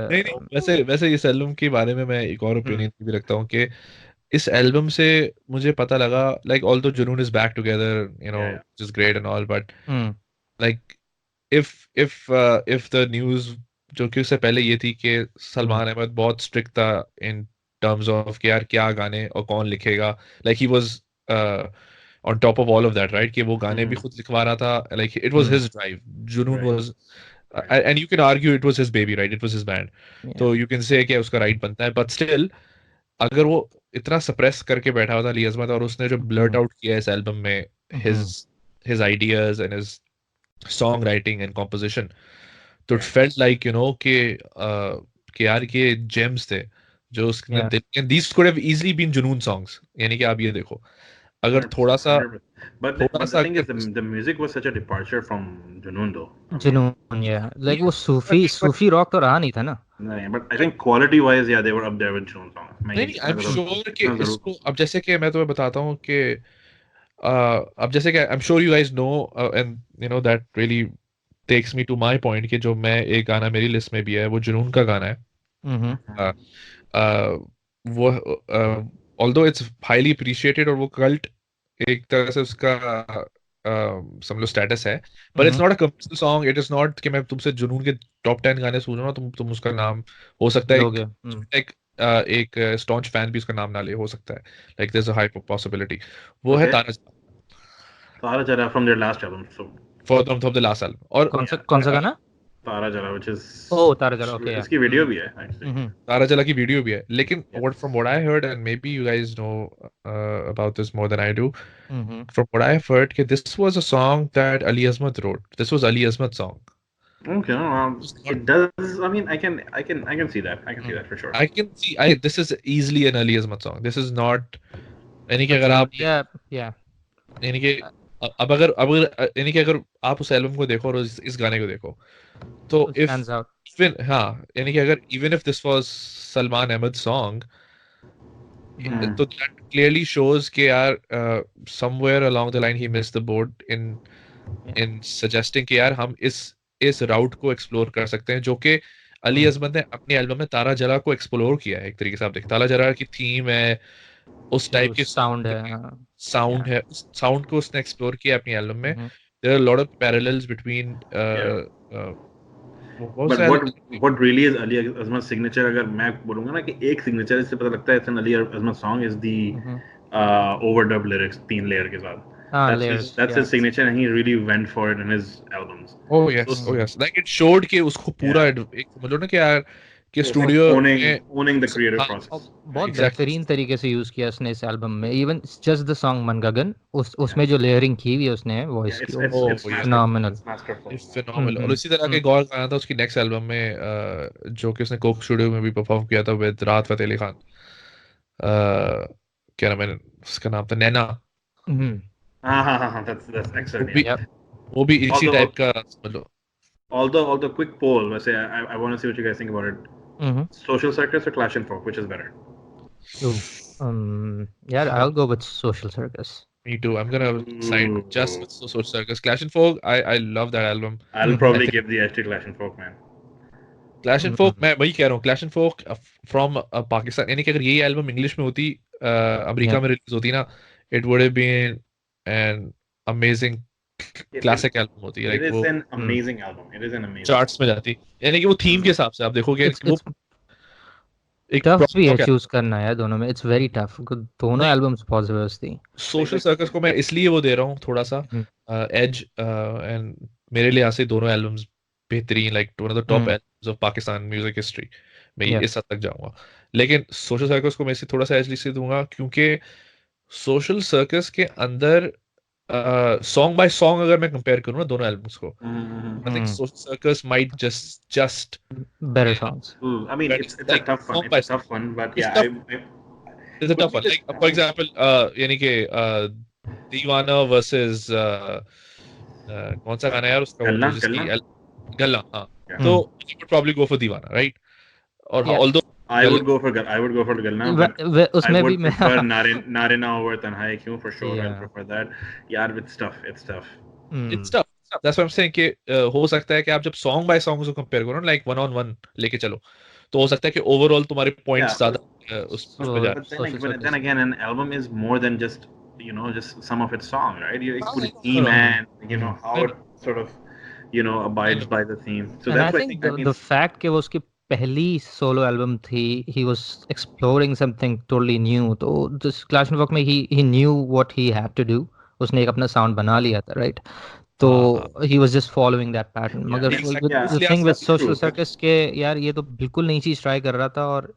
नहीं नहीं, वैसे वैसे इस एल्बम के बारे में मैं एक और ओपिनियन भी रखता हूँ कि इस एल्बम से मुझे पता लगा, लाइक ऑल्दो जुनून is back together, you know, Yeah, which is great and all, but like if if the news जो कि उससे पहले ये थी कि सलमान अहमद बहुत स्ट्रिक्ट था इन टर्म्स ऑफ कि यार क्या गाने और कौन लिखेगा, like he was on top of all of that, right, कि वो गाने भी खुद लिखवा रहा था, like it was his drive, जुनून right, was, and you can argue it was his baby, right, it was his band, तो यू कैन से कि उसका राइट बनता है, बट स्टिल अगर वो इतना सप्रेस करके बैठा हुआ था अली अज़मत, और उसने जो ब्लर्ट आउट किया इस एल्बम में his his ideas and his song writing and composition, तो it felt like, you know, कि यार ये जेम्स थे जो उसने, and these could have easily been Junoon songs, यानी कि आप ये देखो, अगर 100%. But थोड़ा the सा thing is, अगर the music was such a departure from Junoon though. I mean, जुनून, या लाइक वो सूफी रॉक तो रहा नहीं था ना. no, but I think quality wise, yeah, they were up there with Junoon songs. मैं नहीं नहीं, आई एम मतलब श्योर कि इतना जरूर. इसको, अब जैसे कि मैं तुम्हें बताता हूँ कि अब जैसे कि I am sure you guys know, and you know that really takes me to my point कि जो मैं एक गाना मेरी लिस्ट में भी है वो जुनून का गाना है, वो ऑल्दो इट्स हाईली अप्रिशिएटेड और वो कल्ट एक तरह से उसका समझ लो स्टेटस है, but it's not a commercial song, it is not कि मैं तुमसे जुनून के टॉप 10 गाने सुन रहा हूँ, तुम उसका नाम, हो सकता है लोगे. एक एक स्टॉन्च फैन भी उसका नाम ना ले, हो सकता है, like there is a high possibility, वो है Okay. Tara Tara Jara from their last album. So for the last album, और कौन सा गाना? Tara Jara, which is ओह तारा जरा, ओके. इसकी वीडियो भी है actually. तारा जला की वीडियो भी है, लेकिन what from what I heard, and maybe you guys know about this more than I do, from what I've heard, कि this was a song that Ali Azmat wrote. This was Ali Azmat's song. Okay, it does. I mean, I can see that. I can see that for sure. I can see, this is easily an Ali Azmat song. This is not, यानी कि अगर आप, या यानी कि अब अगर यानी कि अगर आप उस एल्बम को देखो और इस गाने को देखो, तो इफ स्टैंड्स आउट. इवन, हाँ, यानी कि अगर even if this was Salman Ahmad song, तो that clearly shows कि यार somewhere along the line he missed the boat in suggesting कि यार हम इस राउट को एक्सप्लोर कर सकते हैं, जो कि अली अज़मत ने अपनी एल्बम में तारा जला को एक्सप्लोर किया है, एक तरीके से आप देखते, तारा जला की थीम है, उस टाइप के साउंड है, साउंड है, उस साउंड को उसने एक्सप्लोर किया अपनी एल्बम में, there are lot of parallels between But what really is Ali Azmat's signature? अगर मैं बोलूँगा ना कि एक signature इससे पता लगता है it's an Ali Azmat song is the overdub lyrics 3 layer के साथ. layers, That's his signature, and he really went for it in his albums. Oh yes, oh yes. Like it showed कि उसको पूरा एक समझ लो ना कि यार कि स्टूडियो में owning the creative हाँ, process. बहुत exactly. बेहतरीन तरीके से यूज किया उसने इस एल्बम में. इवन जस्ट द सॉन्ग मनगगन उसमें जो लेयरिंग की हुई है उसने वॉइस की, It's फिनोमिनल. phenomenal. और इसी तरह का एक और गाना था उसकी नेक्स्ट एल्बम में जो कि उसने कोक स्टूडियो में भी परफॉर्म किया था विद राहत फतेह अली खान. क्या नाम है उसका? नाम था नैना. That's excellent. वो भी इसी टाइप का मतलब. Although quick poll, I say I want to see what you guys think about it. Social Circus or Clash and Folk, which is better? Yeah, I'll go with Social Circus. Me too. I'm gonna side just with Social Circus. Clash and Folk, I love that album. I'll probably give the edge to Clash and Folk, man. Clash and Folk, मैं वही कह रहा हूँ. Clash and Folk from Pakistan. यानी कि अगर ये album English में होती, अमेरिका में रिलीज होती ना, it would have been an amazing classic album होती. It is an amazing album. It is an amazing. Charts में जाती. यानी कि वो थीम के हिसाब से आप देखोगे वो टफ भी है चूज करना यार दोनों में. It's very tough. दोनों एल्बम्स बहुत जबरदस्त थी. सोशल सर्कस को मैं इसलिए वो दे रहा हूँ थोड़ा सा एज, एंड मेरे लिए यहाँ से दोनों एल्बम्स बेहतरीन, like one of the top albums of Pakistan music history. मैं इस हद तक जाऊंगा. लेकिन सोशल सर्कस को मैं इसे थोड़ा सा एज इसलिए दूंगा क्योंकि सोशल सर्कस के अंदर सॉन्ग बाय सॉन्ग अगर मैं कंपेयर करूँ ना दोनों एल्बम्स को, I think Social Circus might just better songs. I mean, it's a tough one. It's a tough one, but yeah, it's a tough one. Like for example, यानी कि दीवाना versus कौन सा गाना है यार उसका? गल्ला. हाँ. तो you would probably go for दीवाना, right? Or although I would go for Galna, but I would prefer Narina over Tanhai Kyun for sure. I'll prefer that. Yeah, it's tough. It's tough. That's what I'm saying कि हो सकता है कि आप जब song by song को compare करो, like one on one लेके चलो, तो हो सकता है कि ओवरऑल तुम्हारे पॉइंट्स ज्यादा उस पे जाए. But then again, an album is more than just just some of its song, right? You put a theme and how it sort of abides by the theme. So and that's I think the fact कि वो उसकी पहली solo album थी, he was exploring something totally new. तो this Clash and Folk में he knew what he had to do. उसने एक अपना साउंड बना लिया था, राइट? तो he was just following that pattern. मगर the thing with Social Circus के यार ये तो बिल्कुल नई चीज ट्राई कर रहा था, और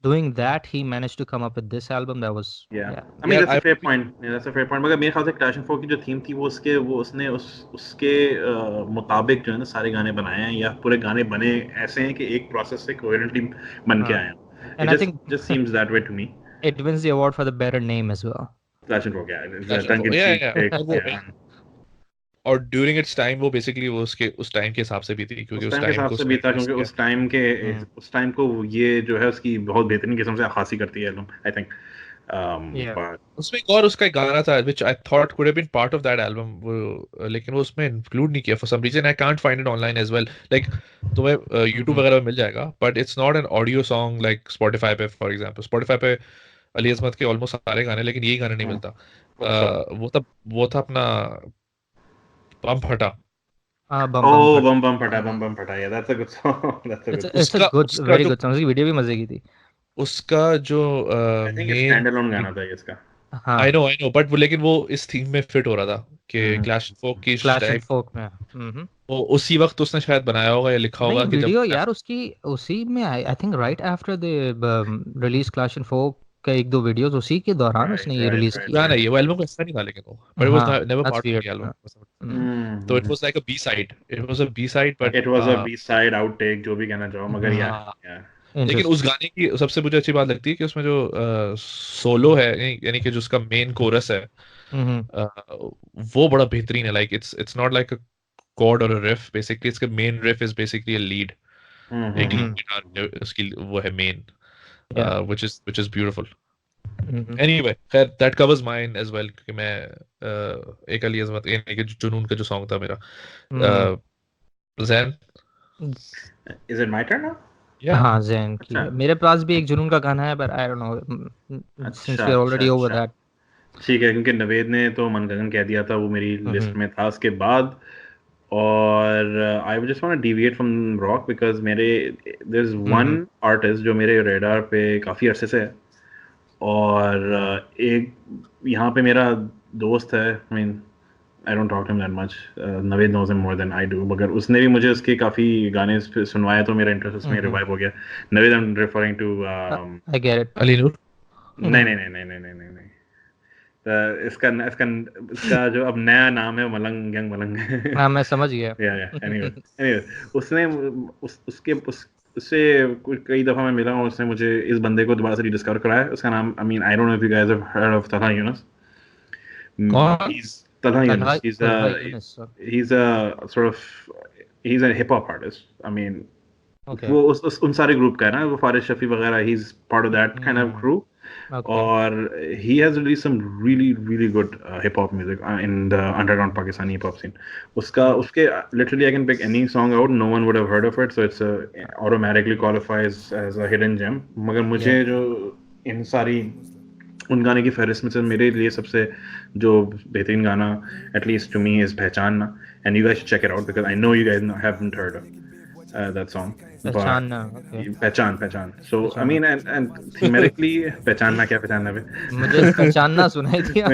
doing that he managed to come up with this album that was I mean that's a fair point. That's a fair point. मगर मेरे ख्याल से Clash and Folk की जो थीम थी वो उसने उसके मुताबिक जो है ना सारे गाने बनाए हैं, या पूरे गाने बने ऐसे हैं कि एक प्रोसेस से कोहेरेंटली बन के आए हैं. And I think just seems that way to me. It wins the award for the better name as well. Clash and Folk, yeah. और ड्यूरिंग इट्स टाइम वो बेसिकली वो उसके उस टाइम के हिसाब से भी थी, क्योंकि उस टाइम को ये जो है उसकी बहुत बेहतरीन किस्म से हासिल करती है एल्बम, आई थिंक. उसमें एक और उसका एक गाना था which I thought could have been part of that album, लेकिन वो उसमें इंक्लूड नहीं किया for some reason. I can't find it online as well. Like तुम्हें YouTube वगैरह में मिल जाएगा, but it's not an audio song like Spotify पे. फॉर एग्जांपल Spotify पे अली अज़मत के ऑलमोस्ट सारे गाने, लेकिन यही गाना नहीं मिलता. वो था अपना बम फटा. बम फटा. Yeah, that's a good song. It's a good, very good song. उसकी वीडियो भी मजे की थी. उसका जो I think it's standalone गाना था इसका. I know, but लेकिन वो इस थीम में फिट हो रहा था कि Clash and Folk की Clash and Folk में वो उसी वक्त उसने शायद बनाया होगा या लिखा होगा कि वीडियो यार उसकी उसी में I think right after the release Clash and Folk का एक दो वीडियोस उसी के दौरान उसने ये रिलीज किया. नहीं, ये वो एल्बम का हिस्सा नहीं था, लेकिन वो but it was never part of the album. So it was like a B-side. It was a B-side, but it was a B-side outtake, जो भी कहना चाहो. मगर yeah. लेकिन उस गाने की सबसे मुझे अच्छी बात लगती है कि उसमें जो सोलो है, यानी कि जो उसका मेन कोरस है, वो बड़ा बेहतरीन है. Like it's not like a chord और अ रिफ. बेसिकली इसका main riff is basically a lead. एक गिटार उसकी वो है main, which is beautiful. Anyway, that covers mine as well, क्योंकि मैं एक अली अज़मत यानी कि जुनून का जो सॉन्ग था मेरा. Zain, is it my turn now? हाँ, Zain की मेरे पास भी एक जुनून का गाना है, but I don't know since we are already over that. ठीक है, क्योंकि नवेद ने तो मनगगन कह दिया था, वो मेरी लिस्ट में था उसके बाद. और I just want to deviate from rock because there's one artist जो मेरे radar पे काफ़ी अरसे से है, और एक यहाँ पे मेरा दोस्त है, I mean I don't talk to him that much. Navaid knows him more than I do. मगर उसने भी मुझे उसके काफ़ी गाने सुनवाए तो मेरा इंटरेस्ट उसमें रिवाइव हो गया. Navaid, I'm referring to I get it. Ali Noor. नहीं नहीं नहीं नहीं नहीं नहीं नहीं नहीं. इसका इसका इसका जो अब नया नाम है मलंग यंग मलंग. हाँ मैं समझ गया. Anyway, उसने उससे कई दफ़ा मैं मिला हूँ. उसने मुझे इस बंदे को दोबारा से डिस्कवर कराया. उसका नाम, I mean I don't know if you guys have heard of Talha Yunus. कौन? He's Talha Yunus. He's a sort of he's a hip hop artist. I mean, Okay. वो उन सारे ग्रुप का है ना, वो फारिश शफी वगैरह. He's part of that kind of crew. Okay. और he has released some really good hip hop music in the underground Pakistani hip hop scene. उसके literally I can pick any song out, no one would have heard of it, so it's automatically qualifies as a hidden gem. मगर मुझे जो इन सारी उन गाने की फहरिस्त में से मेरे लिए सबसे जो बेहतरीन गाना at least to me is पहचानना, and you guys should check it out because I know you guys haven't heard of that song. पहचानना. Okay. पहचान. So I mean and thematically पहचानना क्या पहचानना पे मुझे पहचानना सुनाई दिया.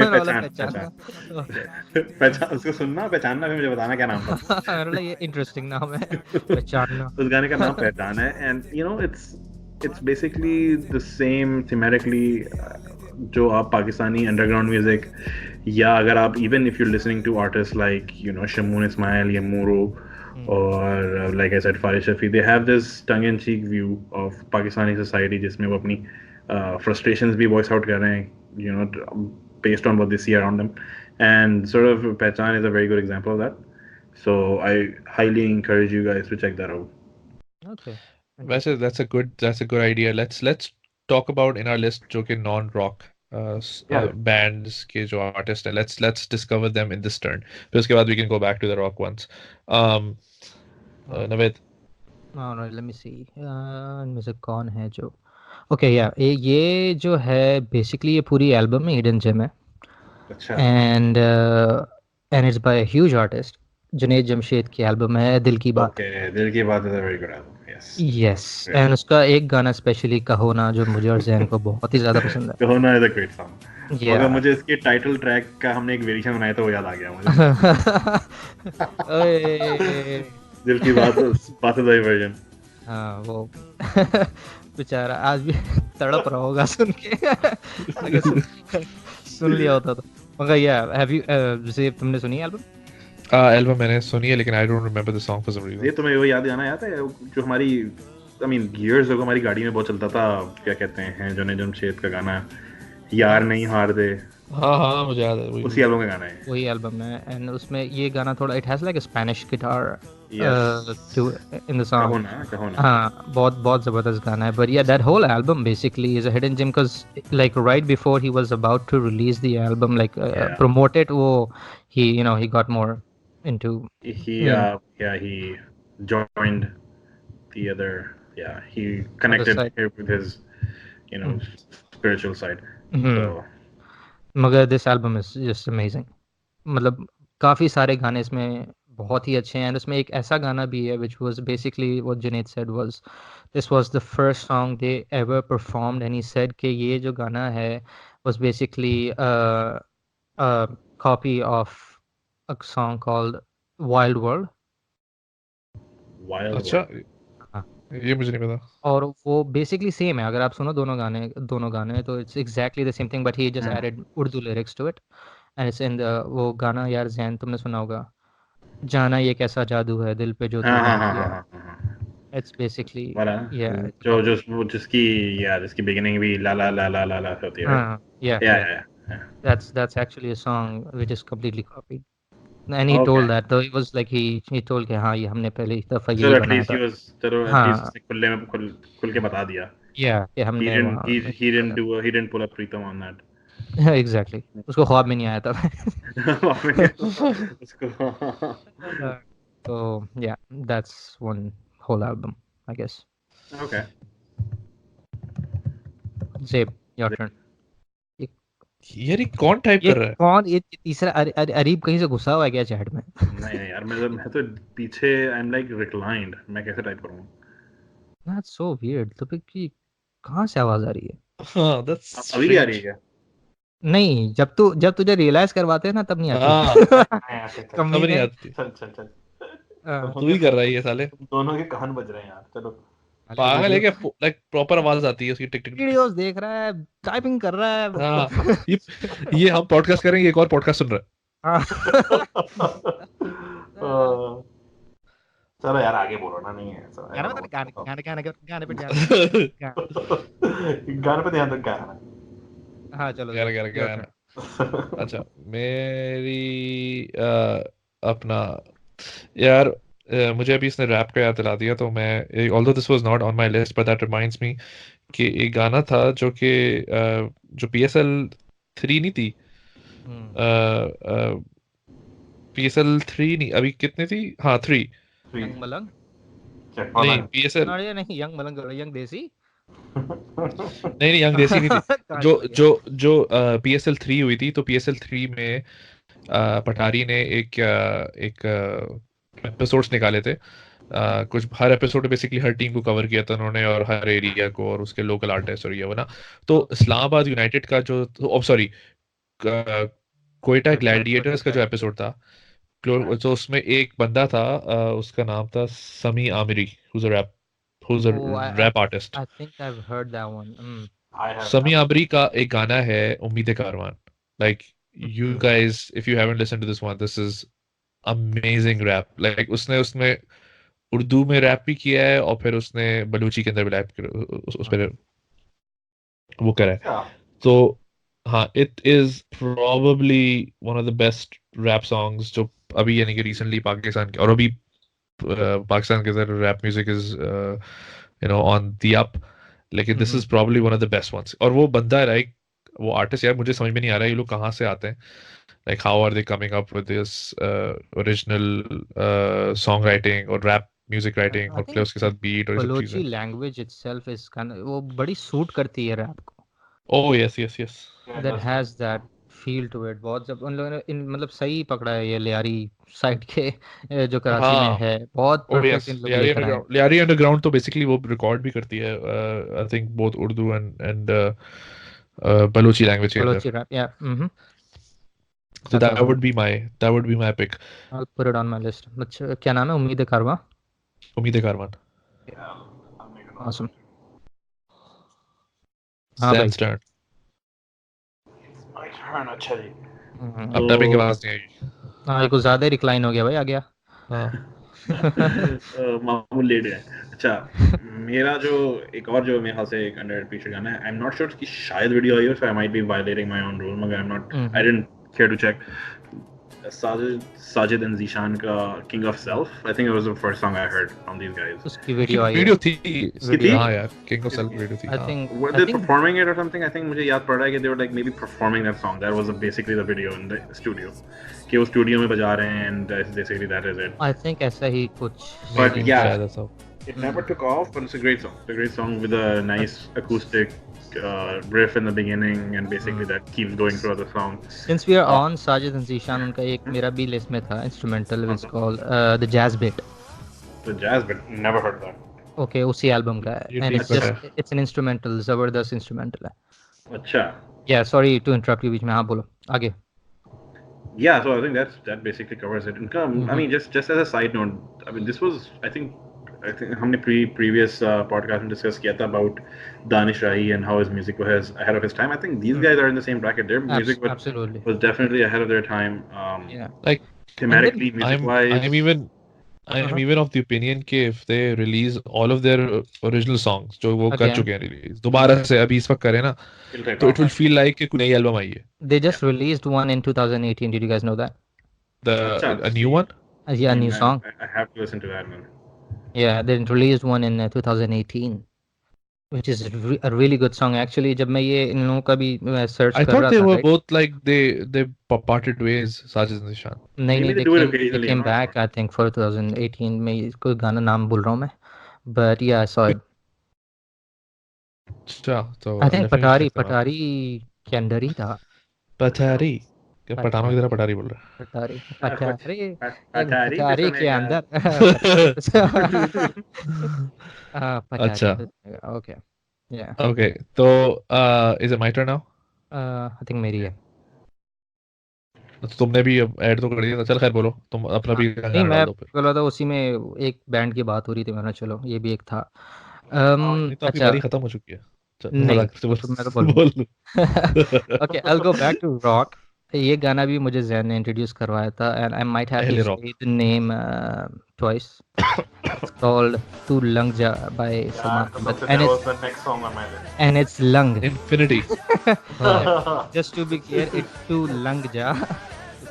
पहचान उसको सुनना, पहचानना फिर मुझे बताना क्या नाम था. ये इंटरेस्टिंग नाम है, पहचानना. उस गाने का नाम पहचान है. And you know it's basically the same thematically. जो आप पाकिस्तानी अंडरग्राउंड म्यूजिक या अगर आप even if you listening to artist like you know Shamoon Ismail या मूरो और like I said Faris Shafi, they have this tongue in cheek view of Pakistani society जिसमें वो अपनी फ्रस्ट्रेशंस भी वॉइस आउट कर रहे हैं, you know, based on what they see around them. And sort of Pehchan is a very good example of that. So I highly encourage you guys to check that out. Okay. That's a good idea. Let's talk about in our list जो कि non-rock bands के जो artists हैं. Let's discover them in this turn. फिर उसके बाद we can go back to the rock ones. Navaid. Alright, let me see. इनमें से कौन है जो Okay, yeah, ये जो है basically ये पूरी एल्बम में हिडन जेम है. अच्छा. And it's by a huge artist. Junaid Jamshed की एल्बम है दिल की बात. Okay, दिल की बात is a very good album. Yes. And उसका एक गाना स्पेशली कहो ना जो मुझे और जैन को बहुत ही ज्यादा पसंद है. कहो ना is a great song. Yeah. मगर मुझे इसके टाइटल ट्रैक का हमने एक वेरिएशन बनाया था, वो याद आ गया मुझे. ओए दिल की बात है वर्जन. हाँ वो बेचारा आज भी तड़प रहा होगा सुन के. अगर सुन लिया होता तो. मगर yeah, have you ज़ेब तुमने सुनी एल्बम? एल्बम मैंने सुनी है लेकिन I don't remember the song for some reason. ये तुम्हें वो याद है जो हमारी I mean years ago हमारी गाड़ी में बहुत चलता था, क्या कहते हैं जुनैद जमशेद का गाना यार नहीं हार दे. हाँ मुझे याद है. उसी एल्बम का गाना है. वही एल्बम है. एंड उसमें ये गाना थोड़ा it has like a Spanish guitar to in the song. कहो ना. हाँ बहुत जबरदस्त गाना है. But yeah, that whole album basically is a hidden gem because like right before he was about to release the album, like promote it, he got more into. He joined the other. Yeah, he connected here with his, you know, spiritual side. So. मगर this album is just amazing. मतलब काफ़ी सारे गाने इसमें बहुत ही अच्छे हैं. उसमें एक ऐसा गाना भी है which was basically what Junaid said was this was the first song they ever performed, and he said कि ये जो गाना है was basically a copy of a song called Wild World. अच्छा ये मुझे नहीं पता. और वो बेसिकली सेम है. अगर आप सुनो दोनों गाने तो it's exactly the same thing but he just added Urdu lyrics to it. And it's in the वो गाना यार जैन तुमने सुना होगा, जाना ये कैसा जादू है दिल पे जो तूने किया. इट्स बेसिकली जिसकी बिगिनिंग भी ला ला ला ला ला ला होती है. हाँ that's actually a song which is completely copied. And he told that though he was like he told कि हाँ ये हमने पहली दफा ये बनाया था. चलो at least खुले में खुल के बता दिया. Yeah, कि हमने he didn't pull up Pritam on that. Exactly. उसको ख्वाब में नहीं आया था. So yeah, that's one whole album, I guess. Okay. Zaib, your turn. यार ये कौन टाइप कर रहा है? कौन ये तीसरा अरीब कहीं से घुसा हुआ है क्या चैट में? नहीं यार मैं तो पीछे आई एम लाइक रिक्लाइंड. मैं कैसे टाइप करूं? That's so weird. तो फिर कि कहाँ से आवाज आ रही है? हाँ, that's अभी भी आ रही है strange. क्या? नहीं, जब तुझे रियलाइज करवाते हैं ना तब नहीं आती। हाँ, हाँ, चल चल तब नहीं कमीने। आती. चल चल चल हाँ, तू ही कर रहा है ये साले. दोनों के कान बज रहे हैं यार, चलो। साले पागल है वीडियो क्या? लाइक प्रॉपर आवाज आती है उसकी, टिक टिक टिक टिक. वीडियोस देख रहा है, टाइपिंग कर रहा है। हाँ, ये ये हम पॉडकास्ट करेंगे, एक और पॉडकास्ट सुन रहा हाँ। चलो यार आगे बोलो ना, नहीं है ऐसा, I गाना don't know बता, what गाने to talk गाने गाने गाने पे ध्यान दे। गा- about. गाने पे ध्यान दो, गाना। हाँ चलो है. चलो, योर गाना. टर्न। अच्छा, मेरी अपना यार, मुझे अभी इसने रैप का याद दिला दिया, तो मैं, although this was not on my list, but that reminds me कि एक गाना था जो कि जो PSL 3 नहीं थी, PSL 3 नहीं, अभी कितने थी, हाँ 3. Young Malang. Check for नहीं man. PSL, अरे नहीं, यंग मलंग, यंग देसी। नहीं नहीं, यंग देसी नहीं थी. कहानी जो बढ़िया। जो जो PSL 3 हुई थी, तो PSL 3 में पठारी ने एक एपिसोड्स निकाले थे. कुछ हर एपिसोड में बेसिकली हर टीम को कवर किया था उन्होंने, और हर एरिया को, और उसके लोकल आर्टिस्ट और ये वो ना. तो इस्लामाबाद यूनाइटेड का जो, सॉरी, कोयटा ग्लैडिएटर्स का जो एपिसोड था, तो उसमें एक बंदा था, उसका नाम था Sami Amiri, who's a Oh, rap artist. I think I've heard that one. Mm. I have Sami never. Amiri का एक गाना है Umeed Karwan. Like, you guys, if you haven't listen to this one, this is amazing rap. Like उसने उसमें उर्दू में रैप भी किया है, और फिर उसने बलूची के अंदर भी रैप उस पर वो करा है. अच्छा, तो हाँ, it is probably one of the best rap songs जो अभी, यानी कि रिसेंटली पाकिस्तान के, और अभी पाकिस्तान के अंदर rap music is on the up. लेकिन this is probably one of the best ones. और वो बंदा, लाइक वो आर्टिस्ट, यार मुझे समझ में नहीं आ रहा है ये लोग कहाँ से आते हैं. Like how are they coming up with this original song writing और रैप म्यूजिक राइटिंग, I और प्ले think उसके साथ बीट और ये सब चीजें. Balochi language itself is kind of, वो बड़ी सूट करती है रैप को। Oh yes yes yes. yeah, That that's has that feel to it। बहुत जब उन लोगों ने मतलब सही पकड़ा है ये लियारी साइड के, जो कराची में हाँ. है, बहुत ओह परफेक्ट यस, इन लोग लियारी लेकर आए हैं। अंडरग्राउंड, लियारी अंडरग्राउंड तो बेसिकली वो रिकॉर्ड भी करती है, I think both Urdu and Balochi language के अंदर. बलोची रैप, या So that would be my pick. I'll put it on my list। अच्छा, क्या नाम है? उम्मीद कारवां। उम्मीद Karwan. yeah. I'll make a note of awesome। it. हाँ भाई। Sam's turn. My turn, अच्छा जी। अब टैपिंग की तो आवाज नहीं आएगी. हाँ, ये कुछ ज्यादा रिक्लाइन हो गया भाई, आ गया। हाँ. मामूल लेट गए। अच्छा, मेरा जो एक और जो मेरे ख्याल से एक अंडर पीछे गाना है, आई एम नॉट श्योर कि शायद वीडियो आई हो, so I might be violating my own rule, मगर I am not, I didn't care to check. Sajid and Zeeshan का king of self, I think it was the first song I heard from these guys. उसकी video आई है। Video थी. Video हाँ यार, king of self video थी. आई हाँ. Think Were they performing it or something? I think मुझे याद पड़ रहा है कि they were like maybe performing that song. That was basically the video in the studio. कि वो स्टूडियो में बजा रहे हैं, and basically that is it. I think ऐसा ही कुछ। But Maybe, yeah, शायद ऐसा हो. it never took off, but it's a great song. It's a great song with a nice acoustic riff in the beginning, and basically that keeps going throughout the song. Since we are on Sajid and Zeeshan, उनका एक मेरा भी list में था instrumental, it's called the jazz bit. The jazz, but never heard that. Okay, उसी album का है, ये एंड ठीक इट्स पता जस्ट है. इट्स एन इंस्ट्रूमेंटल, जबरदस्त इंस्ट्रूमेंटल है। अच्छा. या सॉरी टू इंटरप्ट यू बीच में, हाँ बोलो आगे। Yeah, so I think that basically covers it. I mean, just as a side note, I mean, this was I think हमने previous podcast में discuss किया था about Danish Rahi and how his music was ahead of his time. I think these guys are in the same bracket. Their music Absolutely, was definitely ahead of their time. yeah, Like, Thematically, music I'm wise. even of the opinion कि if they release all of their original songs जो वो कर Again. चुके हैं release, दोबारा से अभी इस वक्त करें ना, It'll take तो off. it will feel like कि कोई नई एल्बम आई है. they just released one in 2018, did you guys know that? A new one. Yeah, a new song. I have to listen to that one. Yeah, they released one in 2018, which is a really good song actually। जब मैं ये इन लोगों का भी search I कर thought रहा they था, were right? both like they parted ways, Sajid and Nishan. नहीं Maybe नहीं, they they do it came occasionally, I'm not back sure. I think for 2018 में, कोई गाना नाम भूल रहा हूँ मैं, but yeah I saw it। अच्छा, तो I think definitely पठारी check them out. पठारी के अंदर ही था। पठारी, क्या पठानों की तरह पठारी बोल रहा पठारी कुछ पठारी पठारी पे पठारी के सुनेगा। अंदर। है. हाँ, पठारी अच्छा. पे okay. Yeah. Okay, so is it my turn now? I think मेरी है. तो तुमने भी ऐड तो कर दिया था, चल खैर बोलो, तुम अपना हाँ भी नहीं, गाना मैं डाल दो फिर। बोला था उसी में एक बैंड की बात हो रही थी, मैंने चलो ये भी एक था. नहीं तो आपकी अच्छा. बारी खत्म हो चुकी है। चल नहीं, मजाक से वो बोल तो मैं तो बोलूँगा. बोल लूं। Okay, I will go back to rock. ये गाना भी मुझे जैन ने इंट्रोड्यूस करवाया था, and I might have to पहले से rock. The name twice. It's called "Tu Lang Ja" by Salman Ahmed, and That was the next song on my list. it's Lung. Infinity. Yeah, हाँ, just to be clear, it's "Tu Lang Ja"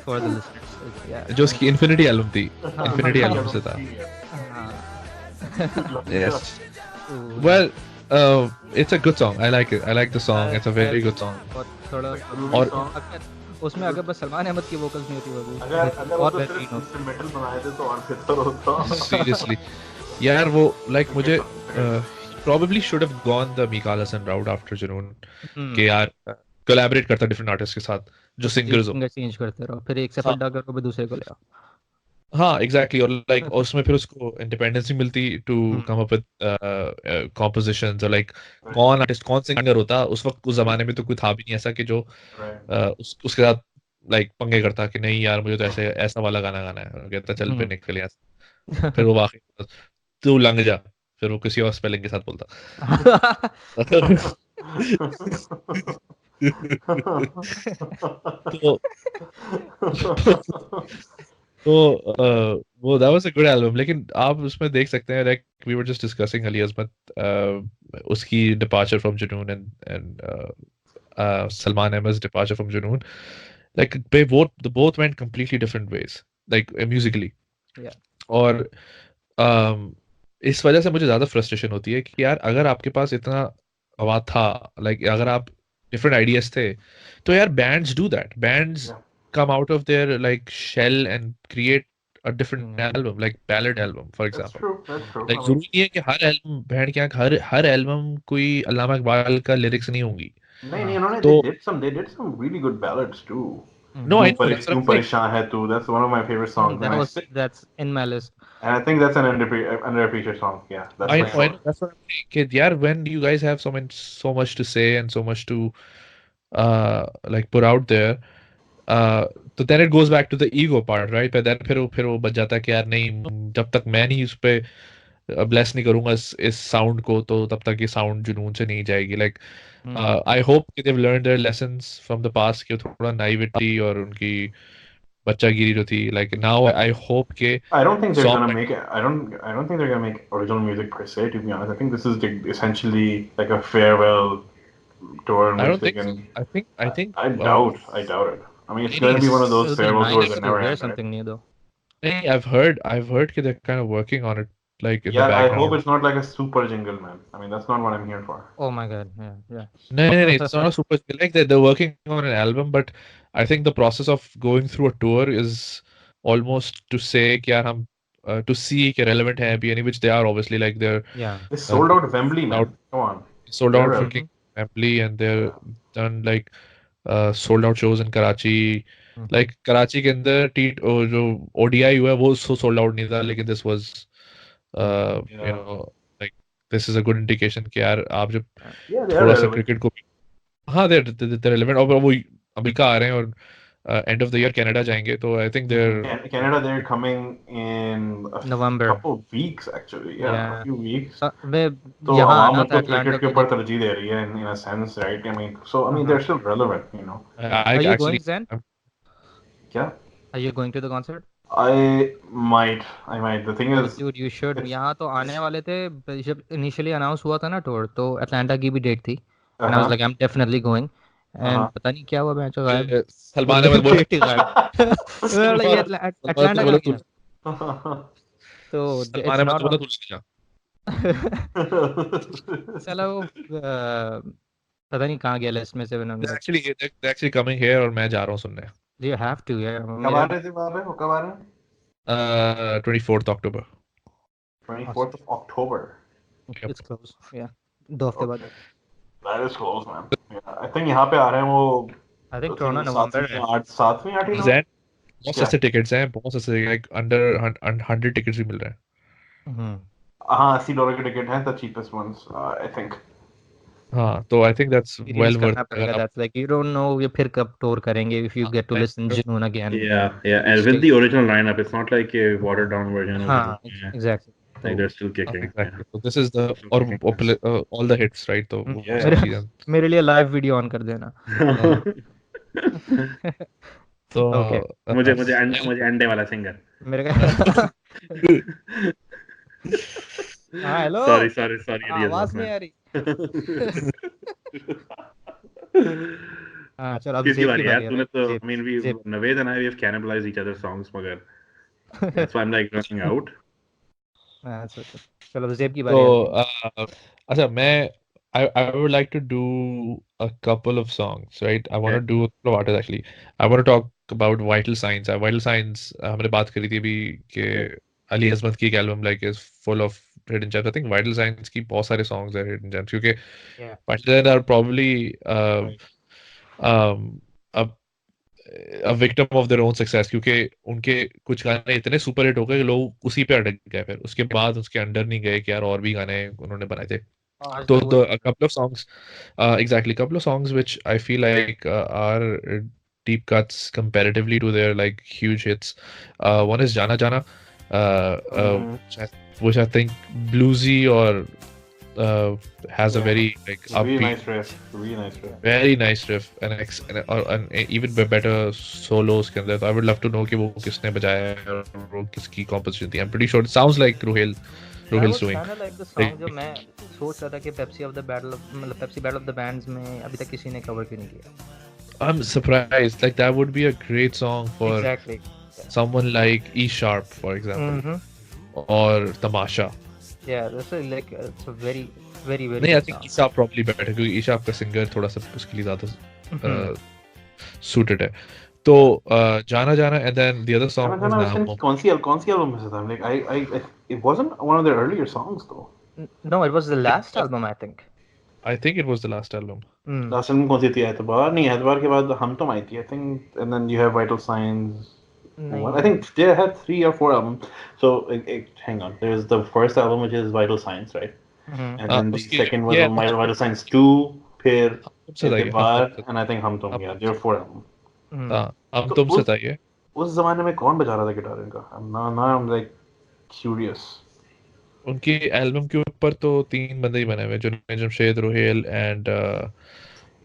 for the listeners. Yeah, जो उसकी infinity album थी, हाँ infinity हाँ album से था। हाँ. Yes. तो Well, it's a good song. I like it. I like the song. It's a very good song. बहुत थोड़ा और अगर उसमें अगर बस सलमान अहमद की वोकल्स नहीं होती वो अगर अगर वो बहुत तो बेहतरीन सिर्फ होती. इंस्ट्रूमेंटल बनाए थे तो और बेहतर होता. seriously, यार वो like मुझे probably should have gone the Mikal Hasan route after Junoon कि यार collaborate करता different artists के साथ जो singers हो. सिंगर चेंज करते रहो, फिर एक से हाँ फड्डा करो, फिर दूसरे को ले आओ. हाँ exactly, और like उसमें फिर उसको independence भी मिलती to come up with compositions और like कौन artist कौन singer होता उस वक्त, उस जमाने में तो कोई था भी नहीं ऐसा कि जो उसके साथ like पंगे करता कि नहीं यार मुझे तो ऐसे ऐसा वाला गाना गाना है, और कहता चल फिर निकल यहाँ. फिर वो वाकई तू लंग जा, फिर वो किसी और स्पेलिंग के साथ बोलता. तो वो that was a good album, लेकिन आप उसमें देख सकते हैं like we were just discussing Ali Azmat, उसकी departure from Junoon and Salman Ahmed's departure from Junoon, like they both went completely different ways, like musically. Yeah. और इस वजह से मुझे ज्यादा फ्रस्ट्रेशन होती है कि यार अगर आपके पास इतना आवाज था, लाइक अगर आप डिफरेंट आइडियाज थे, तो यार bands do that. Bands come out of their like shell and create a different album, like ballad album for example. That's true. like जरूरी नहीं है कि हर एल्बम बैंड के यहाँ हर एल्बम कोई अल्लामा इकबाल का लिरिक्स नहीं होंगी. नहीं उन्होंने तो they did some really good ballads too. no, I know, that's what Kyun I'm saying. Pareshaan Hai Tu, that's one of my favorite songs. That's in my list. And I think that's an underappreciated song. Yeah, that's I for know, sure. I know. That's what I'm saying. Kid, yeah, when you guys have so much to say and so much to like put out there, तो then it goes back to the ego part, right? But then फिर वो बच जाता है कि यार नहीं, जब तक मैं नहीं उस पे ब्लेस नहीं करूंगा इस साउंड को, तो तब तक ये साउंड जुनून से नहीं जाएगी. लाइक आई होप कि they've learned their lessons from the past, कि थोड़ा naivety और उनकी बच्चागिरी जो थी, like now I hope कि I don't think they're song gonna make it. I don't think they're gonna make original music per se. To be honest, I think this is essentially like a farewell tour in I which don't they think so. can. I think I doubt it. I mean, it's नहीं, gonna be one of those It'll be farewell tours nice that to never hear end, right? something new though. नहीं, I've heard कि they're kind of working on it, like in the Yeah, I hope background. it's not like a super jingle, man. I mean, that's not what I'm here for. Oh my god, yeah. No, it's not a super like they're working on an album, but I think the process of going through a tour is almost to say कि यार हम to see कि relevant है अभी, which they are obviously, like they're Yeah. They sold out Wembley, out man. Come on. sold They're out relevant. freaking Wembley, and they're done like sold out shows in Karachi. Like Karachi के अंदर जो ODI हुआ है वो sold out नहीं था, लेकिन this was you know, like this is a good indication कि यार आप जब Yeah, they are थोड़ा सा relevant. क्रिकेट को, हाँ they're relevant, और वो अमेरिका आ रहे हैं और end of the year Canada जाएंगे, तो I think Canada, they're coming in a November. couple of weeks, actually. Yeah, a few weeks. मैं तो यहाँ आवाम आना था उनको अटलांटा क्रिकेट के के ऊपर लिए. तरजीह दे रही है in a sense, right? I mean, so I mean, they're still relevant, you know. Are you going, Zain? क्या? Are you going to the concert? I might. The thing is, Dude, you should. यहाँ तो आने वाले थे जब initially announce हुआ था ना टूर, तो अटलांटा की भी डेट थी, and I was like I'm definitely going, and पता नहीं क्या हुआ, मैं तो गायब, सलमान अहमद बोले डेट ही गायब. मैं ये अटलांटा का गया, तो सलमान it's अहमद not बोला on. तू लग जा. चलो पता नहीं कहाँ गया लिस्ट में से. They're actually coming here और मैं जा रहा हूँ सुनने. You have to, yeah. कब आ रहे थे वहाँ पे? वो कब आ रहे हैं? 24th October. 24th of October. It's close. Yeah. 2 हफ्ते बाद. That is close, man. Yeah, I think यहाँ पे आ रहे हैं वो. I think Toronto November है. 7वीं 8वीं Zen, बहुत सस्ते टिकट्स हैं, बहुत सस्ते, like under 100 टिकट्स भी मिल रहे हैं. हाँ $80 के टिकट हैं, the cheapest ones, I think. हाँ, तो I think that's experience well worth करना अगर पड़ेगा आप that's like you don't know ये फिर कब टूर करेंगे if you get to listen Junoon again Yeah, and with the original lineup, it's not like a watered down version of हाँ Junoon. Yeah, एग्जैक्टly like तो they're still kicking. Yeah, exactly. So this is the still और kicking. Yes. all the hits, right? तो वो Yeah. सब मेरे चीजें मेरे लिए लाइव वीडियो ऑन कर देना हाँ, तो ओके मुझे uh, मुझे मुझे अंडे वाला सिंगर. मेरे का हाँ हेलो Sorry, आवाज Elias नहीं man. आ रही हाँ चलो अब किसकी ज़ेब की बारी है यार? बारी है तूने राइट तो ज़ेब I mean we ज़ेब Navaid and I we have cannibalized each other's songs मगर that's why I'm like running out. हाँ चलो अब ज़ेब की बारी है तो अच्छा मैं I would like to do a couple of songs, right? I want Okay. to do a couple of artists actually. I want to talk about Vital Signs. Vital Signs हमने बात करी थी अभी कि Okay. अली अज़मत की एक album like is full of hidden gems. I think Vital Signs की बहुत सारे songs are hidden gems क्योंकि Yeah. Vital Signs are probably Right. um, a a victim of their own success क्योंकि उनके कुछ गाने इतने सुपर हिट हो गए कि लोग उसी पे अटक गए फिर उसके बाद उसके अंडर नहीं गए कि यार और भी गाने उन्होंने बनाए थे आज so तक वही a couple of songs, exactly, couple of songs which I feel like are deep cuts comparatively to their like huge hits. One is Jana Jana, which I think bluesy or has a very like Really upbeat, nice riff. Really nice riff. very nice riff and even better solos के अंदर. So I would love to know कि वो किसने बजाया है और वो किसकी composition थी. I'm pretty sure it sounds like That Ruhel's was doing. kind of like the song जो मैं सोच रहा था कि पेप्सी ऑफ द बैटल मतलब Pepsi battle of the bands में अभी तक किसी ने कवर क्यों नहीं किया I'm surprised. Like that would be a great song for Exactly. someone like E Sharp, for example, Mm-hmm. or Tamasha. Yeah, that's a, like it's a very very नहीं, I good think song. E Sharp probably better क्योंकि E Sharp का singer थोड़ा सा उसके लिए ज़्यादा suited है. तो जाना जाना and then the other song was Jana Namo. कौन सी album में से था? Like I it wasn't one of their earlier songs though. No, it was the last album I think. I think it was the last album. Last album कौन सी थी? एतबार नहीं एतबार के बाद हम तुम आई थी I think and then you have Vital Signs. What? I think they had 3 or 4 albums. So hang on. There's the first album which is Vital Signs, right? And then the उसकी second was yeah, Vital Signs 2, फिर तुमसे था ये, एतबार and I think हम तुम. Yeah, there are 4 albums. हाँ, हम तो तुमसे था ये. उस जमाने में कौन बजा रहा था गिटार इनका? I'm like curious. उनकी एल्बम के ऊपर तो 3 बंदे ही बने हुए जो जमशेद रुहेल एंड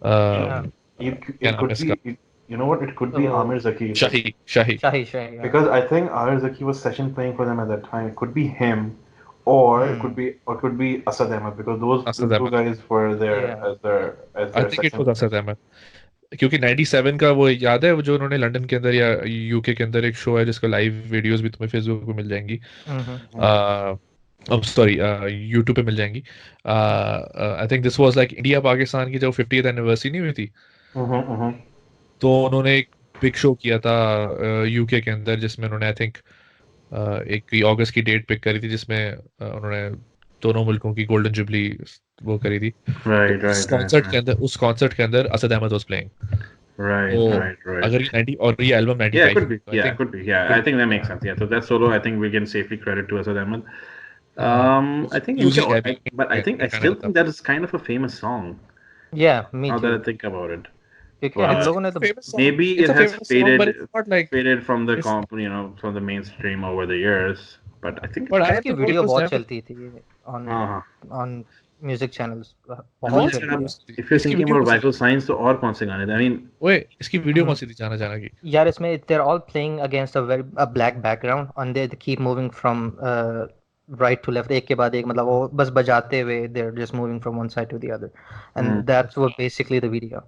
क्या It नाम है could इसका be, you know what? It could be Amir Zaki. Shahi Shahi yeah. Because I think Amir Zaki was session playing for them at that time. It could be him, or it could be Asad Ahmed because those Asad two Ahmed. guys were there Yeah. as their I think it session. Was Asad Ahmed क्योंकि 97 का वो याद है वो जो उन्होंने London के अंदर या यूके के अंदर एक शो है जिसका लाइव वीडियोस भी तुम्हें फेसबुक पे मिल जाएंगी अब सॉरी यूट्यूब पे मिल जाएंगी आई think this was like India Pakistan की जो 50th एनिवर्सरी नहीं हुई थी तो उन्होंने एक बिग शो किया था यूके के अंदर जिसमें उन्होंने आई थिंक एक अगस्त की डेट पिक करी थी जिसमें उन्होंने दोनों मुल्कों की गोल्डन जुबली वो करी थी Right, उस कॉन्सर्ट के अंदर Asad Ahmed was playing right. अगर ये 90 और ये album 95 Yeah, it could be. तो I Yeah, think it could be. Yeah, I think that makes sense. Yeah, so that solo, I think we can safely credit to Asad Ahmed. I think bluesy heavy but I kind still of think that is kind of a famous song. Yeah, me Now too. that I think about it. क्योंकि Wow. हम लोगों ने तो Maybe it's it a has famous song, but it's not like faded from the it's- from the mainstream over the years. But I think but I इसकी don't know, it video was बहुत never चलती थी on हाँ on music channels I बहुत mean, चलती थी if you're इसकी thinking video about कौन सी Vital Signs, तो और कौन से गाने थे? I mean, ओए इसकी वीडियो कौन सी थी जाना जाना की यार इसमें they're all playing against a black background and they keep moving from right to left एक के बाद एक मतलब वो बस बजाते हुए they're just moving from one side to the other and that's what basically the video.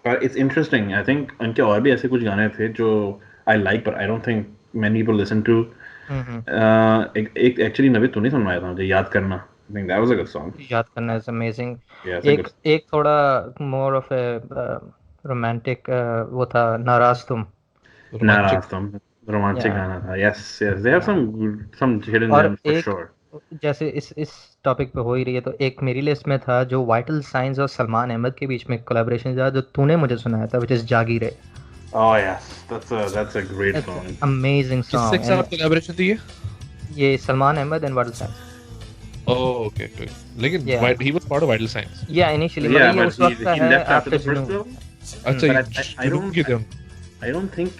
but it's interesting. I think उनके और भी ऐसे कुछ गाने थे जो I like, but I don't think many people listen to. एक actually नवी तूने सुनवाया था मुझे याद करना. I think that was a good song. याद करना is amazing. Yeah, it's a good. एक थोड़ा more of a romantic वो था नाराज तुम. नाराज तुम रोमांटिक Yeah. गाना था. Yes, they have some hidden और gems for एक sure. जैसे इस टॉपिक पे हो ही रही है तो एक मेरी लिस्ट में था जो वाइटल साइंस और सलमान अहमद के बीच में कोलैबोरेशन था जो तूने मुझे सुनाया था which is जागीरे. Oh yes, that's a great It's song. an amazing song. किसके साथ कोलैबोरेशन थी ये ये Salman Ahmad and Vital Signs. Oh, okay, okay. लेकिन Yeah. he was part of Vital Signs. Yeah, initially Yeah, मतलब ये but उस वक्त का he है left after after the first जुनून. film. अच्छा, But I जुनून don't के थे उन. I don't think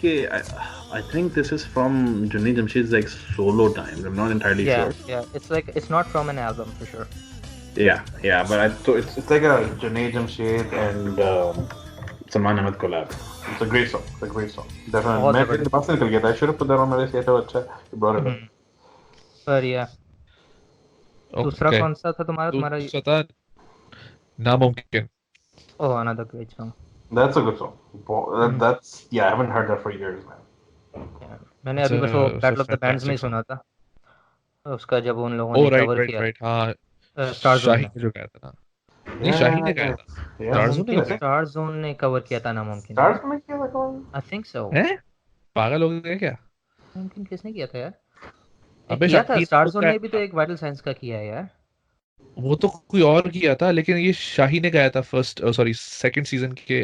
I think this is from Junaid Jamshed's like solo times. I'm not entirely Yeah, sure. yeah. It's like it's not from an album for sure. Yeah, but so it's like a Junaid Jamshed and Salman Ahmed collab. It's a great song. It's a great song. Definitely. बहुत मैं जबरदस्त. पास निकल गया था. I should have put that on my list. ये तो अच्छा. You brought it up. पर yeah, दूसरा Okay. कौन सा था तुम्हारा? दूसरा था नामुमकिन. Oh, another great song. That's a good song. That's I haven't heard that for years, man. Yeah. मैंने अभी बस वो It's a Battle of the Bands में ही fantastic song. सुना था. उसका जब उन लोगों Oh, ने right, कवर right, किया right. हाँ, स्टार जोन शाही ने. ने जो गाया था ना. नहीं, शाही ने गाया था. Yeah, Tarzan ने नामुमकिन गाया स्टार जोन ने कवर किया था नामुमकिन. Stars में किया था कौन? I think so. था. हैं? पागल हो गए क्या? नामुमकिन किसने किया था यार? अबे किया था शाही ने स्टार खुद जोन गाया ने भी तो था. एक वाइटल साइंस का किया है यार. वो तो कोई और किया था, लेकिन ये शाही ने गाया था सेकंड सीजन के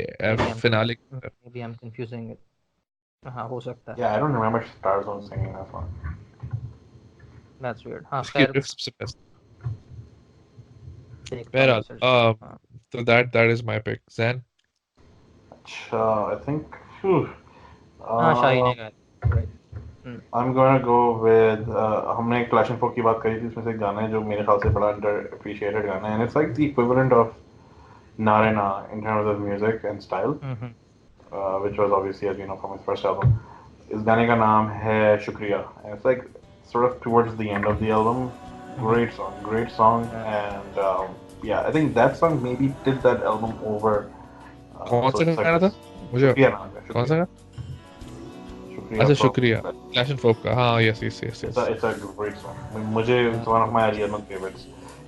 finale. Maybe I'm confusing it. हाँ हो सकता है. Yeah, I don't remember Stars on singing that song. That's weird. हाँ उसकी खैर riff सबसे best. देखता हूँ बहरहाल, research. हाँ. so that is my pick. Zain. I think. Phew. हाँ शाही ने Uh, गाया. Right. I'm gonna go with हमने Clash and Folk की बात करी थी, इसमें से एक गाना है जो मेरे ख्याल से बड़ा underappreciated गाना है, and it's like the equivalent of Na Re Na in terms of music and style, which was obviously, as you know, from his first album. इस गाने का नाम है शुक्रिया, and it's like sort of towards the end of the album. Great song, and yeah, I think that song maybe did that album over. कौन सा गाना था? मुझे शुक्रिया नाम है. कौन सा गाना? अच्छा, शुक्रिया. Clash and Folk का. हाँ, yes. It's a great song. मुझे it's one of my early album favorites.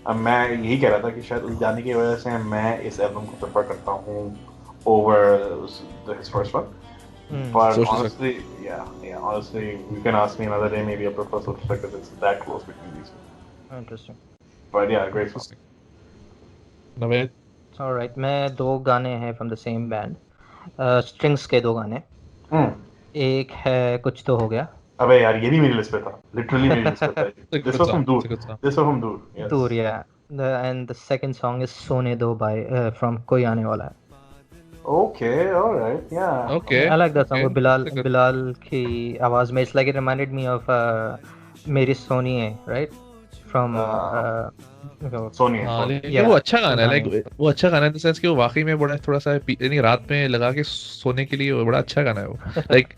अब मैं यही कह रहा था कि शायद उस गाने की वजह से मैं इस एल्बम को प्रेफर करता हूँ over his first one. But honestly, honestly, you can ask me another day. Maybe I prefer Social because it's that close between these two. Interesting. But yeah, great song. Naved. Alright, मैं दो गाने हैं from the same band. Strings के दो गाने. एक है कुछ तो हो गया. अबे यार ये भी मेरी लिस्ट पे था. Literally मेरी लिस्ट पे था. This was from Dur. This was from Dur. Yes. Dur, yeah. And the second song is सोने दो by from कोई आने वाला है. Okay, all right, yeah. Okay. I like that song. Okay. Bilal की आवाज में. It's like it reminded me of मेरी सोनिए, right? From Sonia. हाँ, लेकिन Yeah. वो अच्छा गाना है. हाँ, लाइक वो अच्छा गाना है इन द सेंस कि वो वाकई में बड़ा थोड़ा सा यानी रात में लगा के सोने के लिए वो बड़ा अच्छा गाना है वो. लाइक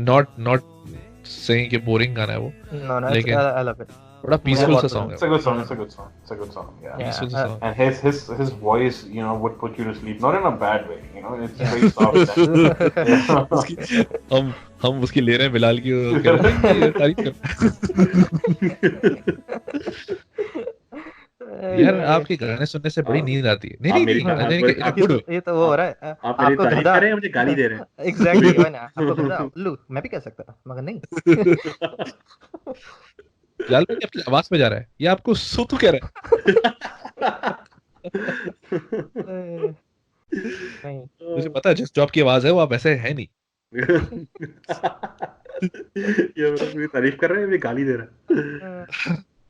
नॉट सेइंग कि बोरिंग गाना है वो. No, लेकिन I love it. बड़ा पीसफुल सा song It's a good song. It's a good song. It's a good song. Yeah. Peaceful Yeah, song. And his voice, you know, would put you to sleep. Not in a bad way, you know. It's very soft. उसकी हम उसकी ले रहे हैं बिलाल की तारीफ कर. यार आपके गाने सुनने से बड़ी नींद आती है. नहीं ये तो वो हो रहा है. आप मेरी तारीफ कर रहे हैं, मुझे गाली दे रहे हैं. Exactly. आपको गधा उल्लू मैं भी कह सकता था मगर नहीं. बिलाल भाई अपनी आवाज में जा रहा है. ये आपको सुतु कह रहा है. मुझे पता है जिस जॉब की आवाज है वो आप ऐसे है नहीं. ये मेरी तारीफ कर रहे हैं, मुझे गाली दे रहा है.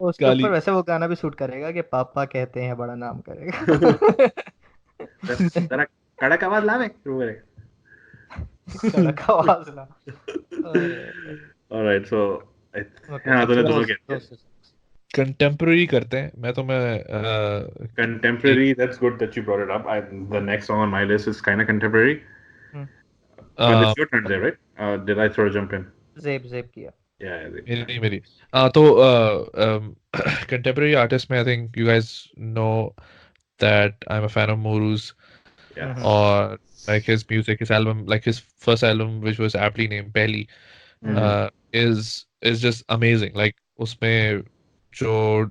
उसके ऊपर वैसे वो गाना भी सूट करेगा कि पापा कहते हैं बड़ा नाम करेगा. तेरा कड़क आवाज ला में मेरे. कड़क आवाज ला. Alright, so हाँ तूने दोनों कहते हैं. Contemporary करते हैं. मैं contemporary. That's good that you brought it up. The next song on my list is kind of contemporary. But it's your turn there, right? Did I throw a jump in? Zaib किया. Yeah, मेरी. तो contemporary artist में I think you guys know that I'm a fan of Moru's. Yeah. Or like his music, his album, like his first album, which was aptly named Pehli, is just amazing. Like उसमें जो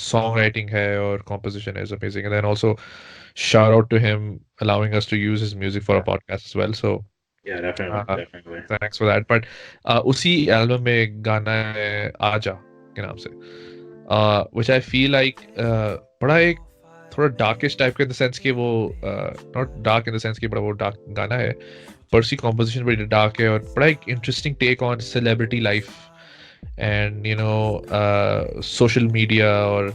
songwriting है और composition is amazing. And then also shout out to him allowing us to use his music for a podcast as well. So yeah, definitely. Thanks for that. But उसी album में एक गाना है आजा के नाम से, which I feel like बड़ा एक थोड़ा darkish type के in the sense कि वो not dark in the sense कि बड़ा वो dark गाना है, पर उसकी composition बड़ी dark है और बड़ा एक interesting take on celebrity life and social media, or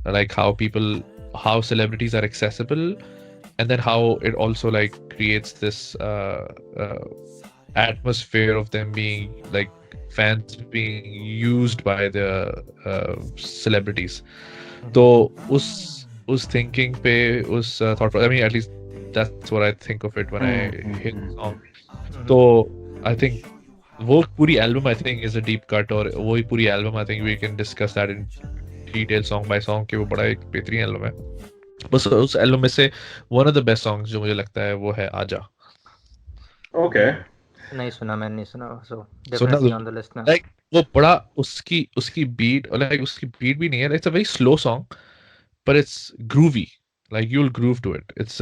like how celebrities are accessible, and then how it also like creates this atmosphere of them being like fans being used by the celebrities. तो उस thinking पे उस thought I mean, at least that's what I think of it when I hear the song. तो I think वो पूरी album I think is a deep cut, और वही पूरी album I think we can discuss that in detail song by song कि वो बड़ा एक बेहतरीन album है. बस उस album में से one of the best songs जो मुझे लगता है वो है आजा. Okay. नहीं सुना, मैंने नहीं सुना, so सुनना definitely on the list now. like वो बड़ा उसकी उसकी beat, और like उसकी beat भी नहीं है, it's a very slow song but it's groovy, like you'll groove to it. It's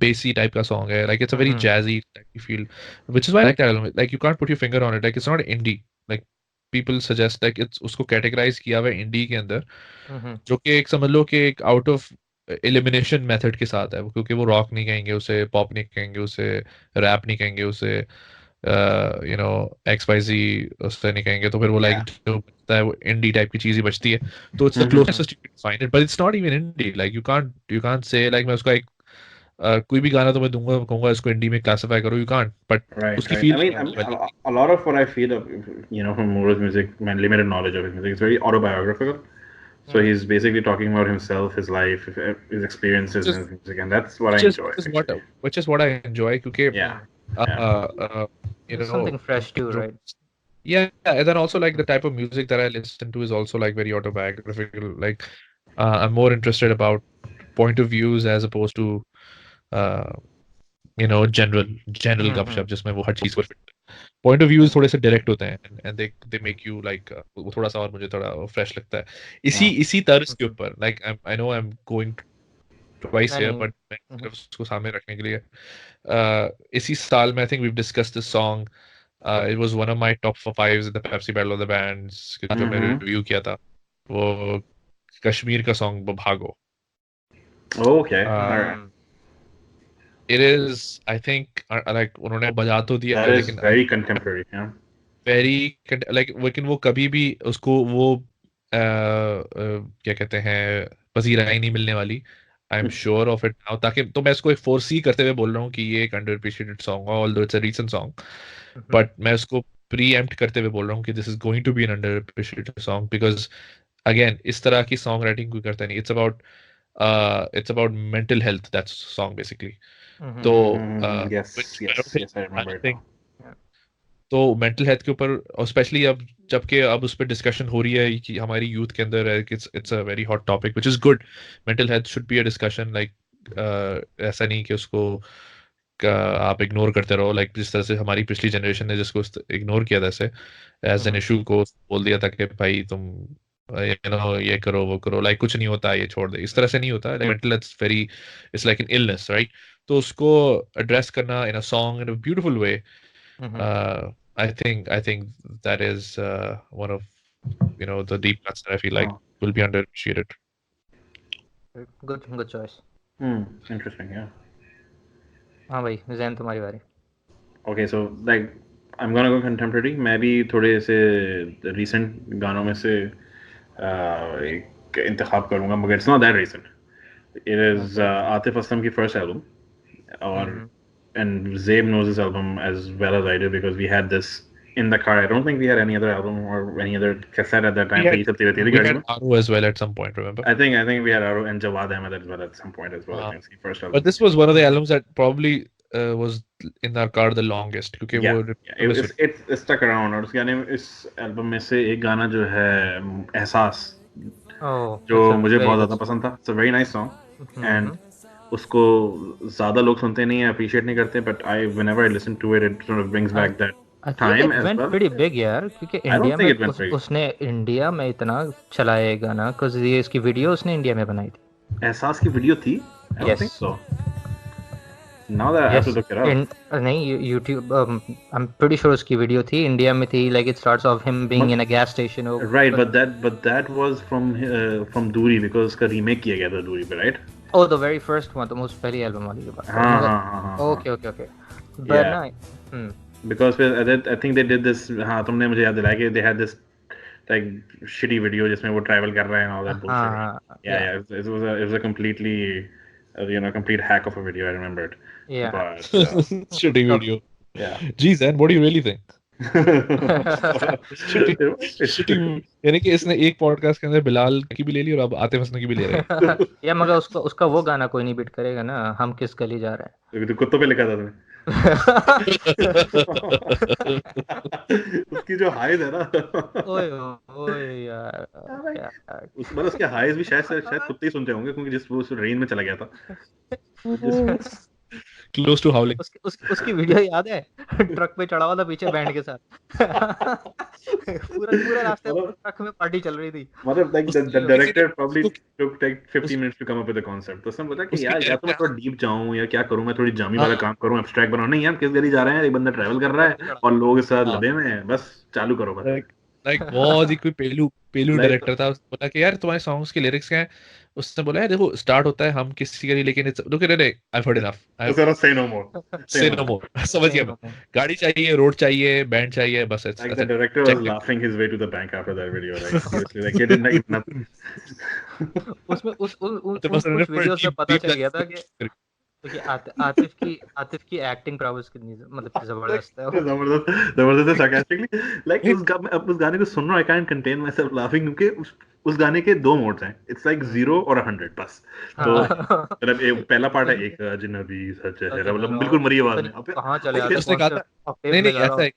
bassy type का song है, like it's a very jazzy type you feel, which is why I like that album. Like you can't put your finger on it, like it's not indie, like people suggest like it's उसको categorize किया हुआ है indie के अंदर, जो कि एक समझ लो कि एक out of elimination method के साथ है वो, क्योंकि वो रॉक नहीं कहेंगे उसे, पॉप नहीं कहेंगे उसे, रैप नहीं कहेंगे उसे, XYZ उससे नहीं कहेंगे, तो फिर वो लाइक जो बचता है वो इंडी टाइप की चीज ही बचती है. तो it's the closest you can find it, but it's not even indie. Like you can't say like मैं उसका एक कोई भी गाना तो मैं दूंगा कहूंगा इसको इंडी में क्लासिफाई करो, यू कांट, बट उसकी feel I mean, a lot of what I feel of, from Moro's music, my limited knowledge of his music, it's very autobiographical. So he's basically talking about himself, his life, his experiences in his music, and that's what I enjoy. Which is what I enjoy, क्योंकि something fresh too, right? Yeah, and then also like the type of music that I listen to is also like very autobiographical. Like I'm more interested about point of views as opposed to uh, general गपशप जिसमें वो हर चीज को point of views थोड़े से direct होते हैं, and they make you like वो थोड़ा सा और मुझे थोड़ा fresh लगता है इसी तर्ज के ऊपर. Like I know I'm going twice here, but मैं सिर्फ उसको सामने रखने के लिए इसी साल में I think we've discussed this song. It was one of my top 5s in the Pepsi Battle of the Bands जो मैंने रिव्यू किया था, वो कश्मीर का सॉन्ग भागो. Okay. It is, I think, like उन्होंने बजा तो दिया that is लेकिन very contemporary. very like लेकिन वो कभी भी उसको वो क्या कहते हैं पसीरा ही नहीं मिलने वाली. आई am sure of it now. ताकि तो मैं इसको फोरसी करते हुए बोल रहा हूँ कि ये एक अंडर अप्रिशिएटेड सॉन्ग है, although it's a recent song, but मैं उसको प्रीएम्प्ट करते हुए बोल रहा हूँ कि this is going to be an under appreciated song, because again इस तरह की सॉन्ग राइटिंग कोई करता नहीं. It's about mental health, that's song basically. तो yes, I remember it now. तो मेंटल हेल्थ के ऊपर, और स्पेशली अब जबकि अब उस पर डिस्कशन हो रही है कि हमारी यूथ के अंदर है, it's a very hot topic which is good. Mental health should be a discussion. Like ऐसा नहीं कि उसको आप इग्नोर करते रहो, लाइक जिस तरह से हमारी पिछली जनरेशन ने जिसको इग्नोर किया था ऐसे एज एन इशू को बोल दिया था कि भाई तुम ये करो वो करो, लाइक कुछ नहीं होता, ये छोड़ दे. इस तरह से नहीं होता. Mental health very, it's like an illness, right? तो उसको एड्रेस करना in a song in a beautiful way, I think that is one of the deep cuts that I feel like will be underappreciated. Good choice. Interesting, yeah. हाँ भाई, ज़ैन तुम्हारी बारी. Okay, so like I'm gonna go contemporary. मैं भी थोड़े से recent गानों में से एक इंतखाब करूँगा, मगर it's not that recent. It is Atif Aslam की first album, और and Zaib knows this album as well as I do because we had this in the car. I don't think we had any other album or any other cassette at that time. We had Aru as well at some point, remember? I think we had Aru and Jawad Ahmed as well at some point as well. I think first album. But this was one of the albums that probably was in our car the longest. It stuck around. और उस गाने में, इस album में से एक गाना जो है एहसास, जो मुझे बहुत ज़्यादा पसंद था. It's a very nice song, and उसको ज़्यादा लोग सुनते नहीं हैं, appreciate नहीं करते, but whenever I listen to it, it sort of brings back that time as well. pretty big यार, क्योंकि इंडिया में उसने इंडिया में इतना चलाया ये गाना, because ये इसकी वीडियो उसने इंडिया में बनाई थी. एहसास की वीडियो थी? I don't think so. Now that I have to look it up. नहीं, YouTube, I'm pretty sure उसकी वीडियो थी, इंडिया में थी. Like it starts off him being in a gas station. Right, but that was from दूरी, because उसका remake किया गया था दूरी पे, right? Oh, the very first one, the most पहली एल्बम वाली के बाद. Okay. But because I think they did this. हाँ, तुमने मुझे याद दिलाया कि they had this like shitty video जिसमें वो travel कर रहे हैं and all that bullshit. हाँ Yeah, yeah. It was a completely complete hack of a video. I remembered. yeah. But Shitty video. yeah. Geez, and what do you really think? Shitty, It's- shitty. यानी कि इसने एक podcast के अंदर बिलाल की भी ले ली और अब आतिफ असलम की भी ले रहे हैं। या मगर उसका वो गाना कोई नहीं बीट करेगा ना, हम किस गली जा रहे तो कुत्तों पे लिखा था तुमने हैं। उसकी जो हाइज है ना ओए ओए यार क्या मतलब उसके हाइज भी शायद कुत्ते ही सुनते होंगे क्योंकि जिस वो उस रेंज में चला गया था Close to howling. उसकी वीडियो याद है? ट्रक पे चढ़ा हुआ था पीछे बैंड के साथ। पूरा रास्ते ट्रक में पार्टी चल रही थी। मतलब like the director probably took like 50 minutes to come up with the concept. तो उसने बोला कि यार या तो मैं थोड़ा डीप जाऊं या क्या करूं, मैं थोड़ी जामी वाला काम करूं, एब्स्ट्रैक्ट बनाऊं। नहीं यार, किस गली जा रहे हैं, एक बंदा ट्रैवल कर रहा है और लोग इस साथ लदे हुए हैं, बस चालू करो बस। लाइक बहुत ही कोई पेलू डायरेक्टर था। उसने बोला कि यार तुम्हारे सॉन्ग्स के लिरिक्स क्या हैं? उसने बोला है देखो स्टार्ट होता है हम किसी गली, लेकिन रुक रे आई हैव हर्ड इनफ, आई तो say no more. से नो मोर। समझ गया मैं। गाड़ी चाहिए, रोड चाहिए, बैंड चाहिए, बस Like the director was laughing his way to the bank after that video. Like seriously, like he didn't like nothing. उसमें उस वीडियो से पता चल गया था कि आतिफ की एक्टिंग प्रॉब्लम्स कितनी मतलब जबरदस्त है। जबरदस्त sarcastically like उस गाने को सुन रहा हूं, I can't contain myself laughing क्योंकि उस गाने के दो मोड्स हैं, इट्स लाइक 0 और 100 बस। तो मतलब पहला पार्ट है एक अजनबी सच है, मतलब बिल्कुल मरी आवाज में कहां चले जाते हैं। उसने कहा था नहीं ऐसा है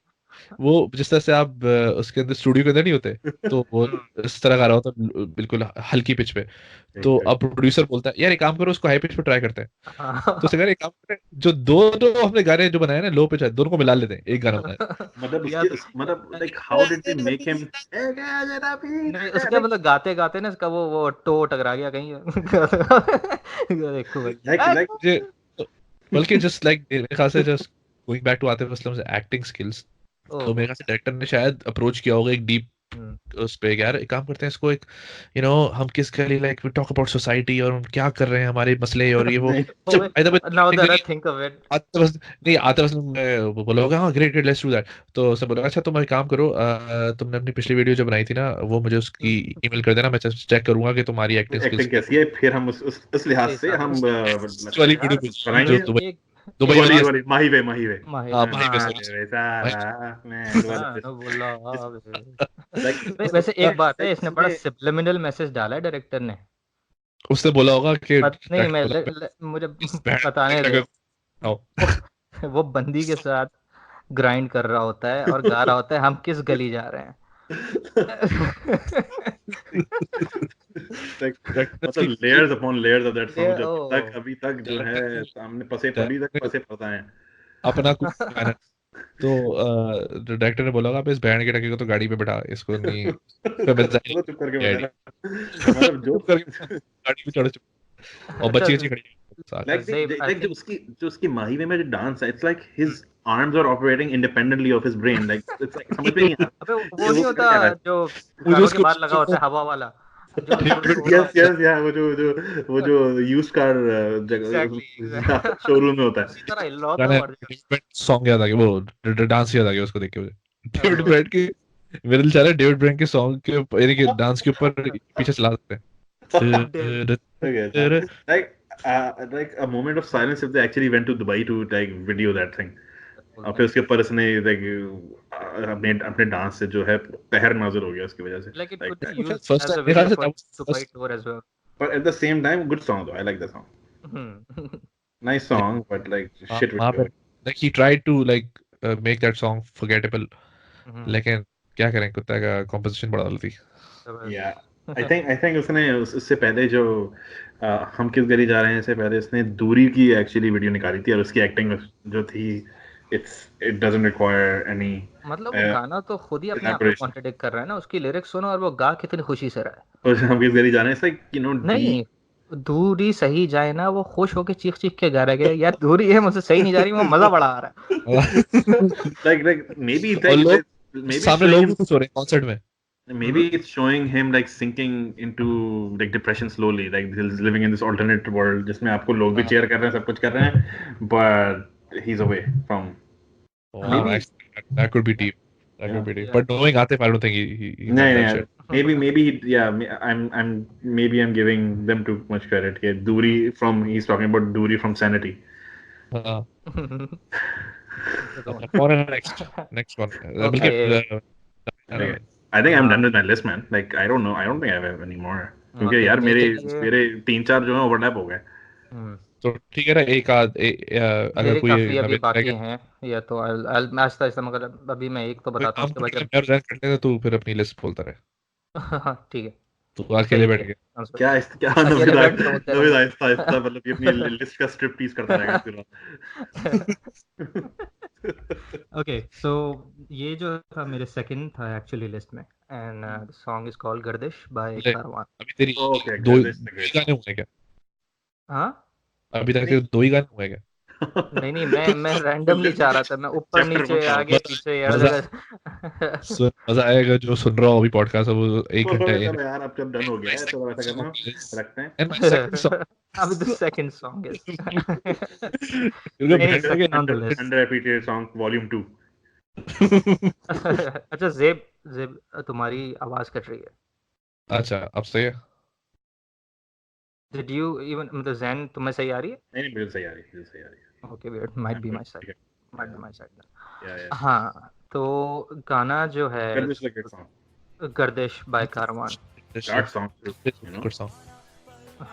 वो जिस तरह से आप उसके अंदर स्टूडियो के अंदर नहीं होते तो वो इस तरह का रहा होता बिल्कुल हल्की पिच पे। तो अब प्रोड्यूसर बोलता है यार एक काम करो, उसको हाई पिच पे ट्राई करते हैं। तो उसने कहा एक काम करते हैं, जो दो हमने गाने जो बनाए ना लो पिच है, दोनों को मिला लेते हैं, एक गाना बनाए। मतलब like how did they make him उसके मतलब गाते गाते ना इसका वो टो टकरा गया कहीं। देखो भाई बल्कि जस्ट लाइक मेरे ख्याल से just going back to Atif Aslam acting skills, तो मेरे ख्याल से डायरेक्टर ने शायद अप्रोच किया होगा एक डीप उस पे, यार एक काम करते हैं इसको एक हम किस गली like we talk about society और हम क्या कर रहे हैं हमारे मसले और ये वो now that I think of it नहीं आतिफ असलम बोला होगा हाँ ग्रेट लेट्स डू दैट। तो सब बोला अच्छा तुम एक काम करो, तुमने अपनी पिछली वीडियो जो बनाई थी ना वो मुझे उसकी ईमेल कर देना, मैं चेक करूंगा कि तुम्हारी एक्टिंग स्किल्स कैसी है, फिर हम उस लिहाज से हम वाली वीडियो बनाएंगे। दुबई वाली माही वे वैसे एक बात है, इसने बड़ा सब्लिमिनल मैसेज डाला है डायरेक्टर ने। उसने बोला होगा कि नहीं मुझे बताने दे, वो बंदी के साथ ग्राइंड कर रहा होता है और गा रहा होता है हम किस गली जा रहे हैं। मतलब layers upon layers of that song अभी तक जो है सामने पसे पड़ता है अपना कुछ गाना। तो डायरेक्टर ने बोला आप इस बैंड के टके को तो गाड़ी पे बैठा, इसको नहीं चुप करके मतलब जो गाड़ी पे चढ़ और बच्ची खड़ी like जो उसकी माही में जो डांस है, it's like his arms are operating independently of his brain, like it's like समझ में नहीं आता। अबे वो नहीं होता जो गानों के बाद लगा होता है हवा वाला yes yeah वो जो used car शोरूम में होता है। सॉन्ग याद आ गया, वो डांस याद आ गया उसको देख के मुझे। डेविड ब्राइट की मेरे दिल चाह रहा है डेविड ब्राइट के सॉन्ग के यानी कि डांस के ऊपर पीछे चला सकते हैं। like a moment of silence if they actually went to Dubai to like video that thing। और फिर उसके ऊपर इसने like अपने डांस से जो है पहर नाज़िल हो गया उसकी वजह से। like it could be used as a video for Dubai tour as well, but at the same time good song though, I like the song। nice song but like shit video। like he tried to like make that song forgettable, लेकिन क्या करें कुत्ता का composition बड़ा गलती। yeah I think उसने उससे पहले जो हम किस गली जा रहे हैं इससे पहले उसने दूरी की एक्चुअली वीडियो निकाली थी और उसकी एक्टिंग जो थी it doesn't require any मतलब वो गाना तो खुद ही अपने आप को कॉन्ट्रडिक्ट कर रहा है ना, उसकी लिरिक्स सुनो और वो गा कितनी खुशी से रहा है। और हम किस गली जा रहे हैं it's like you know नहीं दूरी सही जाए ना, वो खुश होके चीख के गा रहा है यार दूरी है मुझसे सही नहीं जा रही, वो मजा बड़ा आ रहा है। like maybe सामने लोग कुछ हो रहे हैं कॉन्सर्ट में, maybe it's showing him like sinking into like depression slowly, like he's living in this alternate world जिसमें आपको लोग भी cheer कर रहे हैं, सब कुछ कर रहे हैं, but he's away from maybe that could be deep। That would be deep. Yeah. But knowing Atif, I don't think he meant that shit. Maybe I'm giving them too much credit. Yeah, he's talking about Duri from Sanity. हाँ Go on. कौन है next one बल्कि Okay. I think I'm हाँ done with my list, man. Like I don't know. I don't think I have any more. क्योंकि okay, यार मेरे मेरे 3-4 जो है ओवरलैप हो गए. हम्म, तो ठीक है ना एक आध अगर मेरे कोई काफी अभी नवेद बाकी रहेगा हैं या तो मैं आहिस्ता आहिस्ता मगर अभी मैं एक तो कोई बताता हूँ काम उसके तो बाद ठीक है जब मैं रिजाइन करने दे तू फिर अपनी लिस्ट बोलता रहे हाँ ठीक है तू सही अकेले बैठ है गया क्या अकेले बैठ के बोलते नवीद रहूंगा आहिस्ता आहिस्ता मतलब कि अपनी लिस्ट का स्ट्रिप टीज करता रहेगा पूरा. ओके सो ये जो था मेरे सेकंड था एक्चुअली लिस्ट में and the song is called Gardish by ले कारवान. अभी तेरी Okay, दो good. This is a he great गाने song. हुए क्या हाँ अभी तक तेरे 2 ही गाने हुए क्या नहीं मैं रैंडमली चाह रहा था मैं ऊपर Chapter नीचे 1 song. आगे पीछे हर मजा जगह मजा आएगा जो सुन रहा हो अभी पॉडकास्ट वो 1 घंटा चलो यार अब जब डन हो गया है तो ऐसा करना रखते हैं. and my second song अभी the second song is क्योंकि नहीं band second on the list. Underappreciated song Volume 2. अच्छा जेब तुम्हारी आवाज कट रही है. अच्छा अब सही है Did you even मतलब जैन तुम्हें सही आ रही है? नहीं बिल्कुल सही आ रही है. Okay, weird. Might be my side. ठीक है. Might be my side. Yeah. हाँ तो गाना जो है This is a good song. Gardish by Karavan. Dark song too, you know. Good song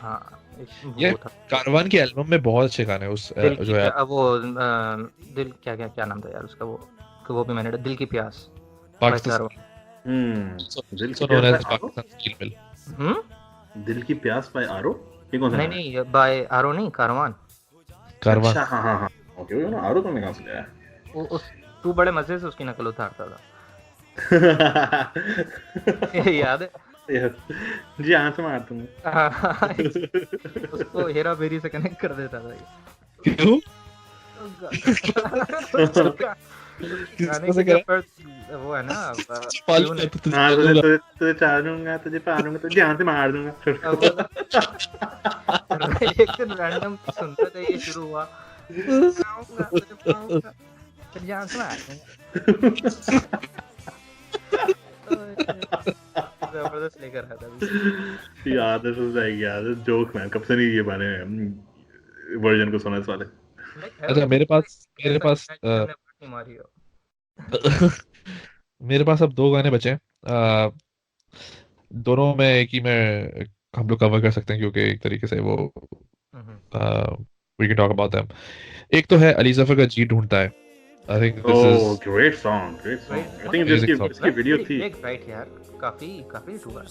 हाँ एक ये वो था कारवान के एल्बम में बहुत अच्छे गाने हैं उस दिल की जो है वो दिल क्या नाम था यार उसका वो भी मैंने दिल की प्यास बाय पाकिस्तान कारवान. दिल की so known प्यास as by आरो. पाकिस्तान स्टील मिल दिल की प्यास by आरो. ये कौन सा गाना है? नहीं बाय आरो नहीं कारवान. कारवान अच्छा हाँ. ओके वो ना आरो तो मैं कहाँ से लाया? तू बड़े मजे से उसकी नकल उतारता था. याद है? जी हाँ से मार दूंगा. हाँ, उसको हेरा फेरी से कनेक्ट कर देता था ये. क्यों गाने की जो first वो है ना tune है. हाँ तुझे चाहूंगा तुझे पालूंगा तुझे यहाँ से मार दूंगा. एक दिन रैंडम सुनते थे ये शुरू हुआ फिर यहाँ से मार दूंगा. जबरदस्त लेकर आया था. याद है सुन जाएगी याद है जोक मैन कब से नहीं ये बने वर्जन को सुना इस वाले. अच्छा मेरे पास मेरे पास अब 2 गाने बचे हैं दोनों में एक ही में हम लोग कवर कर सकते हैं क्योंकि एक तरीके से वो we can talk about them. एक तो है अली जफर का जी ढूंढता है. I think this is great song. I think इसकी वीडियो थी. राइट यार काफी हिट हुआ.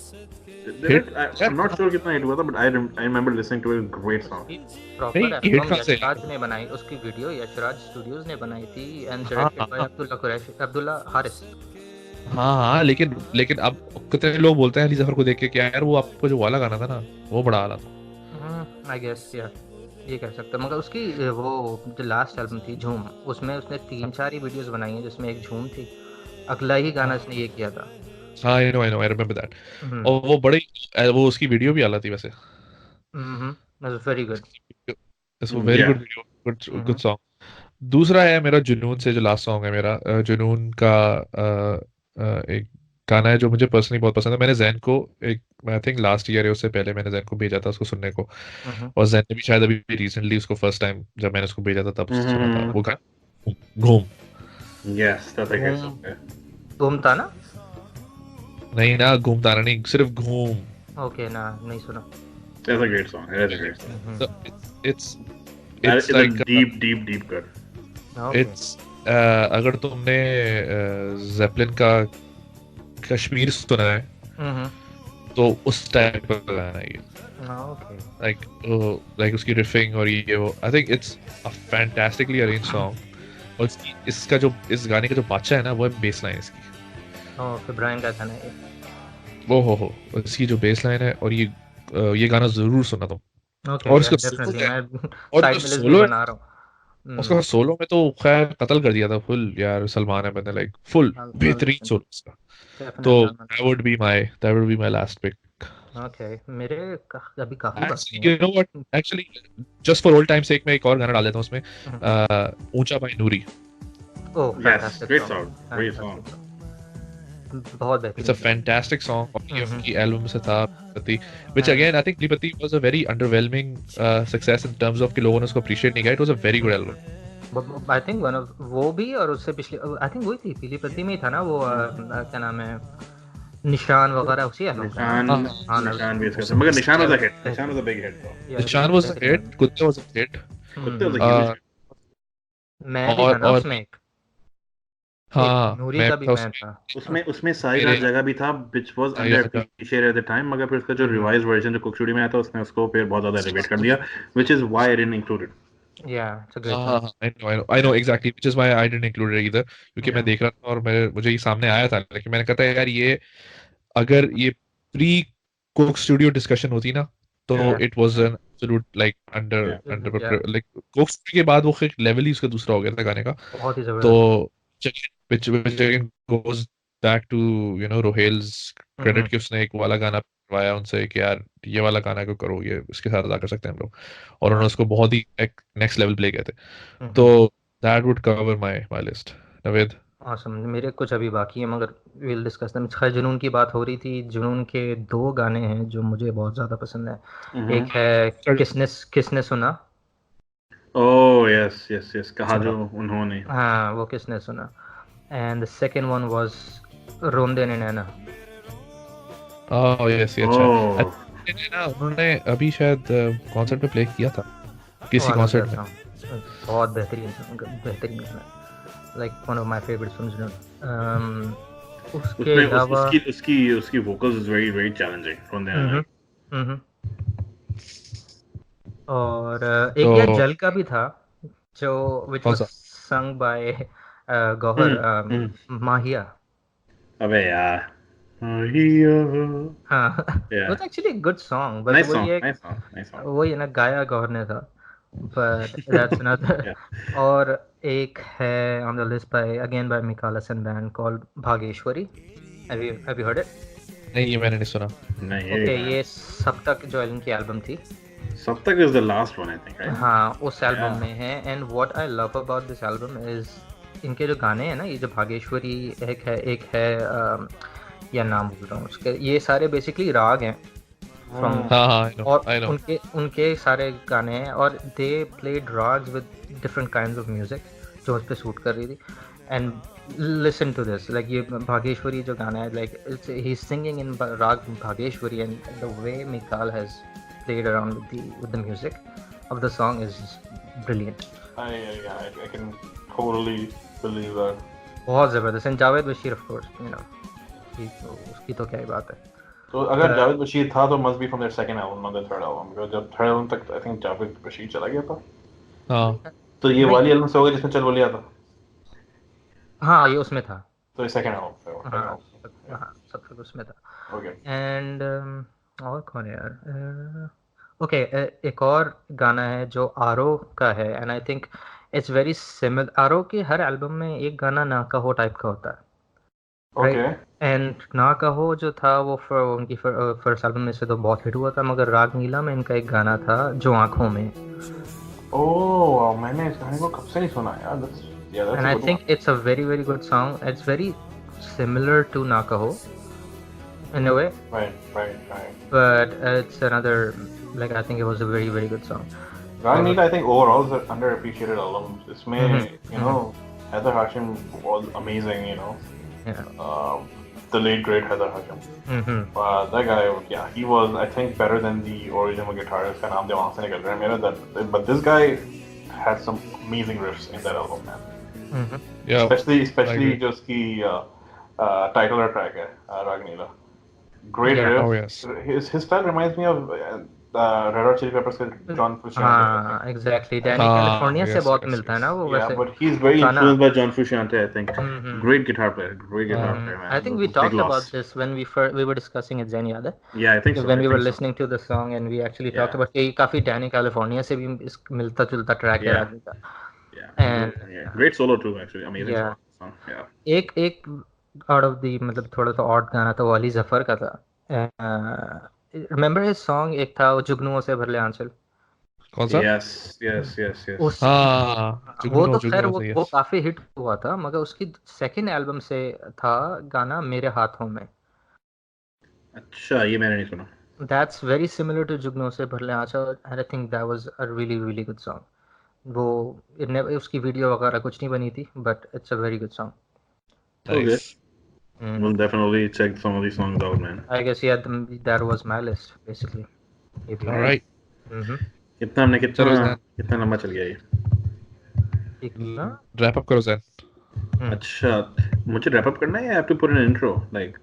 I'm not sure कितना हिट हुआ था but I remember listening to it. Great song. Proper album Yashraj ने बनाई उसकी वीडियो यशराज स्टूडियोज ने बनाई थी and directed by Abdullah Haris. हाँ लेकिन अब कितने लोग बोलते हैं अली जफर को देख के कि यार वो आपको जो वाला गाना था ना वो बड़ा आला था. आई गेस यार ये कह सकते हैं मगर उसकी वो जो लास्ट एल्बम थी झूम उसमें उसने 3-4 ही वीडियोस बनाई हैं जिसमें एक झूम थी. अगला ही गाना उसने ये किया था. हाँ I know I remember that. और वो बड़ी वो उसकी वीडियो भी आला थी वैसे. Very good. It's very good video good song. दूसरा है मेरा जुनून से जो लास्ट सॉन्ग है मेरा जुनून का एक गाना है जो मुझे पर्सनली बहुत पसंद है. मैंने जैन को एक आई थिंक लास्ट ईयर है उससे पहले मैंने जैन को भेजा था उसको सुनने को और जैन ने भी शायद अभी रिसेंटली उसको फर्स्ट टाइम जब मैंने उसको भेजा था तब सुना था वो गाना घूम. Yes, that's a great song. घूमता ना नहीं ना घूमता नहीं सिर्फ घूम. ओके ना नहीं सुना. That's a great song. So it's like deep cut. It's अगर तुमने जेपलिन का कश्मीर सुना है तो उस टाइप का गाना है ये. like उसकी riffing और ये वो I think it's a fantastically arranged song. और इसका जो इस गाने का जो बादशाह है ना वो है बेस लाइन इसकी. फिर ब्रायन का गाना है वो हो इसकी जो बेस लाइन है और ये गाना जरूर सुनना तुम. और उसका सोलो बना रहा हूँ. उसका सोलो में तो खैर कत्ल कर दिया था फुल यार सलमान है मैंने लाइक फुल बेहतरीन सोलो उसका. तो that would be my last pick. Okay, मेरे अभी काफी you know what actually just for old time's sake मैं एक और गाना डाल देता हूँ उसमें ऊंचा by Noori. Oh, yes, great song. बहुत It's a बेहतरीन। fantastic song. और ये हम्म, उनकी एल्बम से था पति, which again I think Pili was a very underwhelming success in terms of कि लोगों ने उसको appreciate नहीं किया. It was a very good album. I think one of वो भी, और उससे पिछले आई थिंक वही थी पीली पत्ती में ही था ना वो, क्या नाम है, निशान वगैरह उसी एल्बम का निशान ना। हाँ, हाँ निशान भी इसका था, मगर निशान वाज अ हिट, निशान was a big hit though. निशान was a hit, कुत्ते was a hit. कुत्ते was a huge hit. मैं भी था ना और उसमें एक हाँ नूरी मैं का भी भी था मैं उसमें. था। उसमें उसमें सारी मेरे रात जगह भी था, which was सारी under रात जगह. appreciated at the time, मगर फिर उसका जो रिवाइज वर्जन जो कुक स्टूडियो में आया था उसने उसको फिर बहुत ज्यादा एलिवेट कर दिया, which is why I didn't include it. या इट्स अ ग्रेट हाँ song. I know exactly, which is why I didn't include it either. क्योंकि मैं Yeah. देख रहा था और मुझे ये सामने आया था, लेकिन मैंने कहा था यार ये अगर ये प्री कोक स्टूडियो डिस्कशन होती ना तो Yeah. It was an absolute like under Yeah. Under like Coke studio के बाद वो एक लेवल ही उसका दूसरा हो गया था गाने का. बहुत ही तो जबरदस्त। which again goes back to Rohail's credit कि उसने एक वाला गाना करवाया उनसे कि यार ये वाला गाना क्यों करो, ये इसके साथ अदा कर सकते हैं हम लोग, और उन्होंने उसको बहुत ही नेक्स्ट लेवल प्ले किए थे. तो that would cover my list. Naved. awesome. मेरे कुछ अभी बाकी है मगर विल डिस्कस देम। खैर जुनून की बात हो रही थी, जुनून के 2 गाने हैं जो मुझे बहुत ज़्यादा पसंद है। एक है किसने सुना। Oh yes, yes, yes. कहा जो उन्होंने. हाँ वो किसने सुना। And the second one was रोंदे ने नैना। ओह यस ये अच्छा Oh. ना उन्होंने अभी शायद कॉन्सर्ट में प्ले किया था किसी कॉन्सर्ट में. बहुत बेहतरीन बेहतरीन गाना, like one of my favourite songs. उसके अलावा उसकी vocals is very very challenging from there. और एक यार जल का भी था जो which कौन was सा? sung by गौहर माहिया. अबे यार. Yeah. हाँ it's actually a good song, but Nice वही song, है nice song, nice song. वही है ना, गाया गौहर ने था, but that's another. Yeah. और एक है on the list by again by Mikalas and band called Bhageshwari. Have you heard it? नहीं ये मैंने नहीं सुना. नहीं Okay, ये सप्तक जो इनकी एल्बम थी. सप्तक is the last one I think, right? हाँ उस एल्बम में है. and what I love about this album is इनके जो गाने हैं ना, ये जो भागेश्वरी एक है या नाम भूल रहा हूँ उसके, ये सारे बेसिकली राग हैं from और उनके सारे गाने हैं और they played rags with different kinds of music जो उस पे सूट कर रही थी. and listen to this, like ये भागेश्वरी जो गाना है, like he's singing in rag Bhageshwari, and the way Mikal has played around with the music of the song is brilliant. I can totally believe that. बहुत ज़बरदस्त. and Javed Bashir of course, you know, उसकी तो क्या ही बात है. तो अगर जावेद बशीर था तो must be from their second album, not their third album, because जब third album तक I think जावेद बशीर चला गया था. हाँ तो ये वाली एल्बम से होगा जिसमें चल बोलिया था. हाँ ये उसमें था. तो ये second album. हाँ सब कुछ उसमें था. Okay. and और कौन है यार. ओके एक और गाना है जो आरो का है, and I think it's very similar. आरो के हर एल्बम में एक गाना ना कहो टाइप का होता है. Okay. एंड ना कहो जो था वो उनकी फर्स्ट एल्बम में से तो बहुत हिट हुआ था, मगर राग नीला में इनका एक गाना था जो आंखों में. ओह मैंने इस गाने को कब से नहीं सुना यार. And I think it's a very very good song. It's very similar to ना कहो in a way, right. but it's another, like I think it was a very very good song. Ragneet I think overall is an underappreciated album. इसमें you know Heather Hashim was amazing, you know. Yeah. The late great Heather Hashim. That guy, yeah, he was I think better than the original guitarist. का नाम दिमाग से निकल रहा है मेरा, that but this guy had some amazing riffs in that album, man. Yeah. Especially जो उसकी title track है Ragneela. Great riff. Oh yes. His style reminds me of Red Hot Chili Peppers के John Frusciante. हाँ exactly. Danny California से बहुत मिलता है ना वो वैसे. Yeah, but he's very influenced by John Frusciante, I think. Great guitar player, man. I think we talked about this when we were discussing it, Zain, याद है? Yeah, I think so. When we were listening to the song and we actually talked about कि काफी Danny California से भी मिलता जुलता track है आदमी का. Yeah. Great solo too, actually. Amazing song. Yeah. एक out of the मतलब थोड़ा सा odd गाना था वो अली जफर का था. Remember his song एक था वो जुगनुओं से भर ले आंचल. कौन सा? yes. उस हाँ, वो जुगनू तो खैर जुगनू वो yes. काफी हिट हुआ था, मगर उसकी सेकंड एल्बम से था गाना मेरे हाथों में. अच्छा, ये मैंने नहीं सुना. That's very similar to जुगनू से भरले आंचल, and I think that was a really good song. वो उसकी वीडियो वगैरह कुछ नहीं बनी थी, but it's a very good song. Okay, Nice. we'll definitely check some of these songs out, man. I guess yeah, that was my list basically. Maybe. All right. कितना हमने चलो Zain. कितना लंबा चल गया ये? कितना? Wrap up करो Zain. अच्छा, मुझे wrap up करना है या I have to put an intro? Like,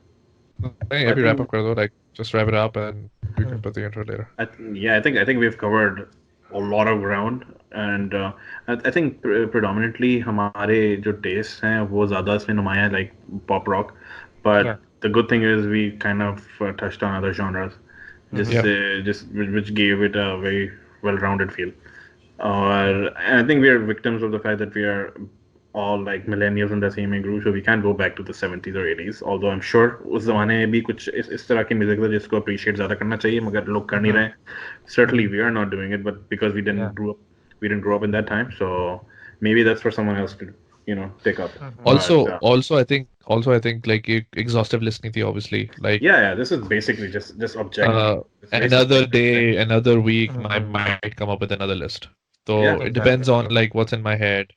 नहीं, अभी wrap up कर दो, like just wrap it up and we can put the intro later. I think we've covered a lot of ground, and I think predominantly हमारे जो tastes हैं वो ज़्यादा इसमें नुमाया है, like pop rock, but Yeah. the good thing is we kind of touched on other genres, which gave it a very well-rounded feel. And I think we are victims of the fact that we are all like millennials in the same age group, so we can't go back to the 70s or 80s. Although I'm sure उस ज़माने में भी कुछ इस तरह के music था जिसको appreciate ज़्यादा करना चाहिए, मगर लोग कर नहीं रहे. Certainly we are not doing it, but because we didn't grow up in that time, so maybe that's for someone else to take up. Also I think like exhaustive listening थी obviously, like this is basically just objective. another day, another week, I might come up with another list. So it depends on like what's in my head.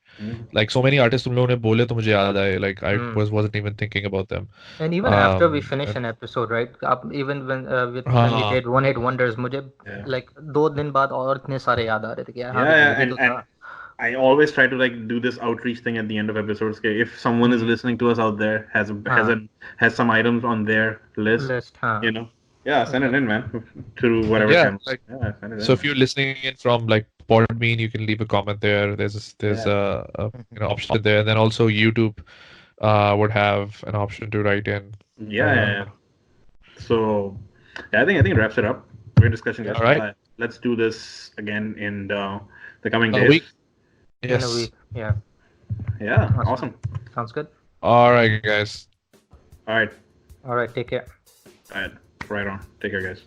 Like so many artists तुम लोगों ने बोले तो मुझे याद आए, like I wasn't even thinking about them. And even after we finish an episode, right? Even when we did One Hit Wonders, मुझे like 2 दिन बाद और इतने सारे याद आ रहे थे कि यार and I always try to like do this outreach thing at the end of episodes. Okay, if someone is listening to us out there has some items on their list, send it in, man, through whatever channels. Like, send it in. so if you're listening in from like Podbean, you can leave a comment there. There's a option there, and then also YouTube would have an option to write in. Yeah. So I think it wraps it up. Great discussion, guys. All right. Let's do this again in the coming days. A week. Yes. In a week. Yeah. Yeah. Awesome. Sounds good. All right, guys. All right. All right. Take care. All right. Right on. Take care, guys.